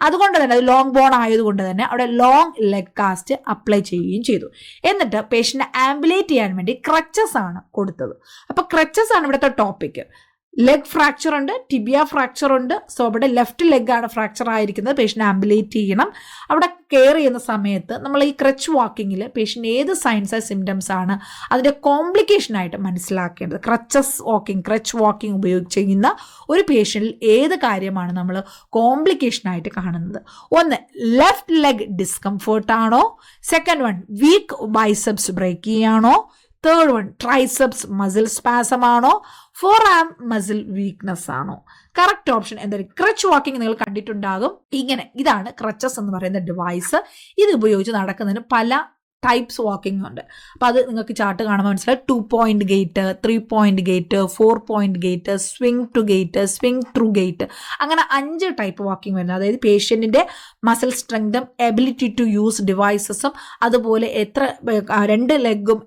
അതുകൊണ്ട് തന്നെ അത് ലോങ് ബോൺ ആയതുകൊണ്ട് തന്നെ അവിടെ ലോങ് ലെഗ് കാസ്റ്റ് അപ്ലൈ ചെയ്യുകയും ചെയ്തു. എന്നിട്ട് പേഷ്യന്റിനെ ആംബുലേറ്റ് ചെയ്യാൻ വേണ്ടി ക്രച്ചസ് ആണ് കൊടുത്തത്. അപ്പൊ ക്രച്ചസ് ആണ് ഇവിടുത്തെ ടോപ്പിക്. ലെഗ് ഫ്രാക്ചർ ഉണ്ട്, ടിബിയ ഫ്രാക്ചർ ഉണ്ട്. സോ അവിടെ ലെഫ്റ്റ് ലെഗാണ് ഫ്രാക്ചർ ആയിരിക്കുന്നത്. പേഷ്യന്റ് ആംബുലേറ്റ് ചെയ്യണം. അവിടെ കെയർ ചെയ്യുന്ന സമയത്ത് നമ്മൾ ഈ ക്രച്ച് വാക്കിങ്ങിൽ പേഷ്യന്റ് ഏത് സൈൻസ് സിംറ്റംസ് ആണ് അതിൻ്റെ കോംപ്ലിക്കേഷനായിട്ട് മനസ്സിലാക്കേണ്ടത്. ക്രച്ച് വാക്കിംഗ് ഉപയോഗിച്ച് ചെയ്യുന്ന ഒരു പേഷ്യന്റിൽ ഏത് കാര്യമാണ് നമ്മൾ കോംപ്ലിക്കേഷനായിട്ട് കാണുന്നത്? ഒന്ന്, ലെഫ്റ്റ് ലെഗ് ഡിസ്കംഫേർട്ട് ആണോ? Second one, weak biceps break ചെയ്യാണോ? Third one, triceps muscle spasm ആണോ? ഫോർ ആം മസിൽ വീക്ക്നെസ് ആണോ? കറക്റ്റ് ഓപ്ഷൻ എന്തായാലും ക്രച്ച് വാക്കിംഗ് നിങ്ങൾ കണ്ടിട്ടുണ്ടാകും. ഇതാണ് ക്രച്ചസ് എന്ന് പറയുന്ന ഡിവൈസ്. ഇത് ഉപയോഗിച്ച് നടക്കുന്നതിന് പല ടൈപ്സ് വാക്കിംഗ് ഉണ്ട്. അപ്പോൾ അത് നിങ്ങൾക്ക് ചാർട്ട് കാണുമ്പോൾ മനസ്സിലായി. 2 point gait, 3 point gait, 4 point gait, swing to gait, swing through gait, അങ്ങനെ 5 ടൈപ്പ് വാക്കിംഗ് വരുന്നത്. അതായത് പേഷ്യൻറ്റിൻ്റെ മസിൽ സ്ട്രെങ്തും എബിലിറ്റി ടു യൂസ് ഡിവൈസസും അതുപോലെ എത്ര 2 ലെഗും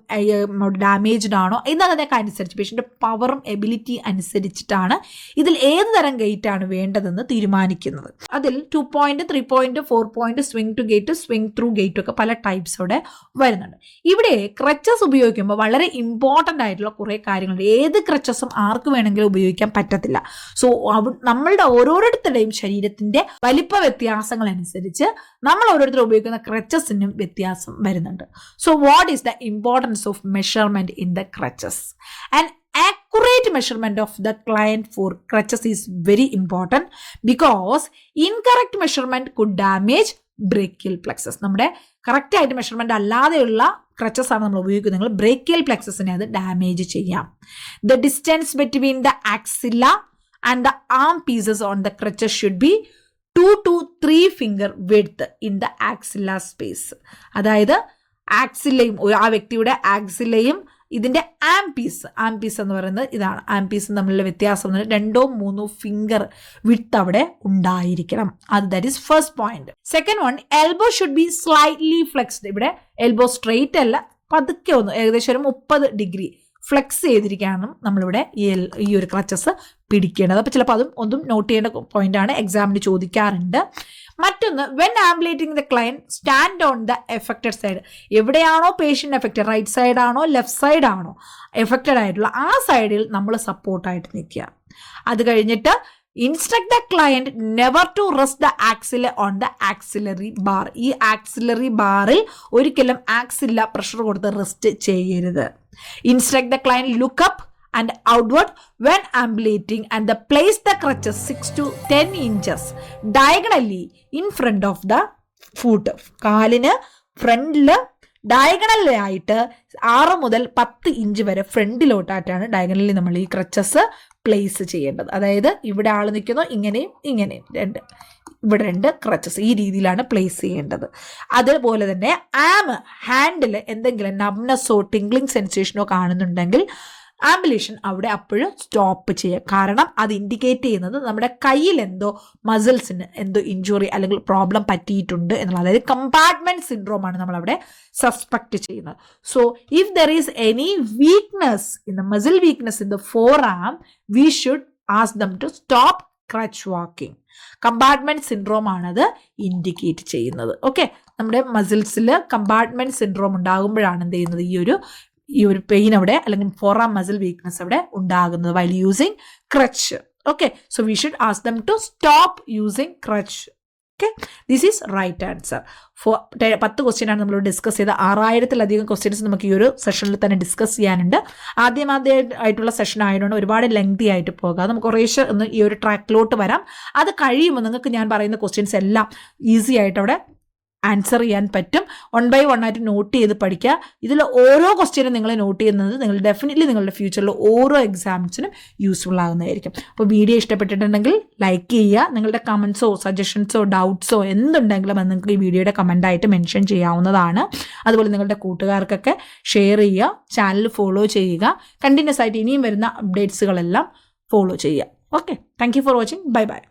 ഡാമേജ്ഡ് ആണോ എന്നതിനൊക്കെ അനുസരിച്ച് പേഷ്യൻ്റെ പവറും എബിലിറ്റി അനുസരിച്ചിട്ടാണ് ഇതിൽ ഏത് തരം ഗേറ്റ് ആണ് വേണ്ടതെന്ന് തീരുമാനിക്കുന്നത്. അതിൽ 2 point, 3 point, 4 point, swing to gait, swing through gait ഒക്കെ പല ടൈപ്സോടെ വരുന്നുണ്ട്. ഇവിടെ ക്രച്ചസ് ഉപയോഗിക്കുമ്പോൾ വളരെ ഇമ്പോർട്ടൻ്റ് ആയിട്ടുള്ള കുറേ കാര്യങ്ങളുണ്ട്. ഏത് ക്രച്ചസും ആർക്ക് വേണമെങ്കിലും ഉപയോഗിക്കാൻ പറ്റത്തില്ല. സോ നമ്മളുടെ ഓരോരുത്തരുടെയും ശരീരത്തിന്റെ വലിപ്പ വ്യത്യാസങ്ങൾ അനുസരിച്ച് നമ്മൾ ഓരോരുത്തരും ഉപയോഗിക്കുന്ന ക്രച്ചസിനും വ്യത്യാസം വരുന്നുണ്ട്. So what is the importance of measurement in the crutches? And accurate measurement of the client for crutches is very important because incorrect measurement could damage brachial plexus. നമ്മുടെ കറക്റ്റ് ആയിട്ട് മെഷർമെന്റ് അല്ലാതെയുള്ള ക്രച്ചസ് ആണ് നമ്മൾ ഉപയോഗിക്കുന്നത്. Brachial പ്ലെക്സസിനെ അത് damage ചെയ്യാം. The distance between the axilla and the arm pieces on the crutches should be 2 to 3 finger width in the axilla space. അതായത് ആക്സില്ലയും ആ വ്യക്തിയുടെ ആക്സില്ലയും ഇതിൻ്റെ ആംപീസ് എന്ന് പറയുന്നത് ഇതാണ്. ആംപീസും തമ്മിലുള്ള വ്യത്യാസം 2-3 ഫിംഗർ വിഡ്ത്ത് അവിടെ ഉണ്ടായിരിക്കണം. That is first point. Second one, elbow should be slightly flexed. ഇവിടെ എൽബോ സ്ട്രെയിറ്റ് അല്ല, പതുക്കെ ഒന്ന് ഏകദേശം ഒരു 30 ഡിഗ്രി ഫ്ലെക്സ് ചെയ്തിരിക്കുകയാണ് നമ്മളിവിടെ ഈ ഒരു ക്ലച്ചസ് പിടിക്കേണ്ടത്. അപ്പോൾ ചിലപ്പോൾ ഒന്നും നോട്ട് ചെയ്യേണ്ട പോയിന്റാണ്, എക്സാമിന് ചോദിക്കാറുണ്ട്. മറ്റൊന്ന്, when ambulating the client stand on the affected side. എവിടെയാണോ പേഷ്യൻ്റ് എഫക്റ്റഡ്, റൈറ്റ് സൈഡ് ആണോ ലെഫ്റ്റ് സൈഡ് ആണോ എഫക്റ്റഡ് ആയിട്ടുള്ള ആ സൈഡിൽ നമ്മൾ സപ്പോർട്ടായിട്ട് നിൽക്കുക. അത് കഴിഞ്ഞിട്ട് instruct the client never to rest the axilla on the axillary bar. ഈ ആക്സിലറി ബാറിൽ ഒരിക്കലും ആക്സില്ല പ്രഷർ കൊടുത്ത് റെസ്റ്റ് ചെയ്യരുത്. Instruct the client look up and outward when ambulating and place the crutches 6 to 10 inches diagonally in front of the foot. കാലിന് ഫ്രണ്ടില് ഡയഗണലായിട്ട് 6 മുതൽ 10 inch വരെ ഫ്രണ്ടിലോട്ടായിട്ടാണ് diagonally നമ്മൾ ഈ ക്രച്ചസ് പ്ലേസ് ചെയ്യേണ്ടത്. അതായത് ഇവിടെ ആൾ നിൽക്കുന്നു, ഇങ്ങനെയും ഇങ്ങനെയും ഇവിടെ 2 ക്രച്ചസ് ഈ രീതിയിലാണ് പ്ലേസ് ചെയ്യേണ്ടത്. അതുപോലെ തന്നെ ഹാൻഡിൽ എന്തെങ്കിലും നംനെസ്സോ ടിംഗ്ലിംഗ് സെൻസേഷനോ കാണുന്നുണ്ടെങ്കിൽ ആംബുലേഷൻ അവിടെ അപ്പോഴും സ്റ്റോപ്പ് ചെയ്യുക. കാരണം അത് ഇൻഡിക്കേറ്റ് ചെയ്യുന്നത് നമ്മുടെ കയ്യിൽ എന്തോ മസിൽസിന് എന്തോ ഇഞ്ചുറി അല്ലെങ്കിൽ പ്രോബ്ലം പറ്റിയിട്ടുണ്ട് എന്നുള്ളത്. അതായത് കമ്പാർട്ട്മെന്റ് സിൻഡ്രോം ആണ് നമ്മളവിടെ സസ്പെക്ട് ചെയ്യുന്നത്. So if there is any weakness in the muscle weakness in the forearm, we should ask them to stop crutch walking. Compartment syndrome ആണത് ഇൻഡിക്കേറ്റ് ചെയ്യുന്നത്. ഓക്കെ, നമ്മുടെ മസിൽസിൽ കമ്പാർട്ട്മെന്റ് സിൻഡ്രോം ഉണ്ടാകുമ്പോഴാണ് എന്ത് ചെയ്യുന്നത്, ഈ ഒരു പെയിൻ അവിടെ അല്ലെങ്കിൽ ഫോർആം മസിൽ വീക്ക്നെസ് അവിടെ ഉണ്ടാകുന്നത് while using crutch. Okay, so we should ask them to stop using crutch. Okay, this is right answer. 10 question ആണ് നമ്മൾ ഡിസ്കസ് ചെയ്ത്. 6000-ലധികം ക്വസ്റ്റ്യൻസ് നമുക്ക് ഈ ഒരു സെഷനിൽ തന്നെ ഡിസ്കസ് ചെയ്യാനുണ്ട്. ആദ്യമായിട്ടുള്ള സെഷൻ ആയതുകൊണ്ട് ഒരുപാട് ലെങ്തി ആയിട്ട് പോകാം. നമുക്ക് കുറേശ്ശെ ഒന്ന് ഈ ഒരു ട്രാക്കിലോട്ട് വരാം. അത് കഴിയുമ്പോൾ നിങ്ങൾക്ക് ഞാൻ പറയുന്ന ക്വസ്റ്റ്യൻസ് എല്ലാം ഈസി ആയിട്ട് അവിടെ ആൻസർ ചെയ്യാൻ പറ്റും. 1 by 1 ആയിട്ട് നോട്ട് ചെയ്ത് പഠിക്കുക. ഇതിൽ ഓരോ ക്വസ്റ്റ്യനും നിങ്ങൾ നോട്ട് ചെയ്യുന്നത് നിങ്ങൾ ഡെഫിനറ്റ്ലി നിങ്ങളുടെ ഫ്യൂച്ചറിൽ ഓരോ എക്സാംസിനും യൂസ്ഫുൾ ആകുന്നതായിരിക്കും. അപ്പോൾ വീഡിയോ ഇഷ്ടപ്പെട്ടിട്ടുണ്ടെങ്കിൽ ലൈക്ക് ചെയ്യുക. നിങ്ങളുടെ കമൻസോ സജഷൻസോ ഡൗട്ട്സോ എന്തുണ്ടെങ്കിലും അത് നിങ്ങൾക്ക് ഈ വീഡിയോയുടെ കമൻ്റായിട്ട് മെൻഷൻ ചെയ്യാവുന്നതാണ്. അതുപോലെ നിങ്ങളുടെ കൂട്ടുകാർക്കൊക്കെ ഷെയർ ചെയ്യുക. ചാനൽ ഫോളോ ചെയ്യുക. കണ്ടിന്യൂസ് ആയിട്ട് ഇനിയും വരുന്ന അപ്ഡേറ്റ്സുകളെല്ലാം ഫോളോ ചെയ്യുക. Okay, thank you for watching. Bye bye.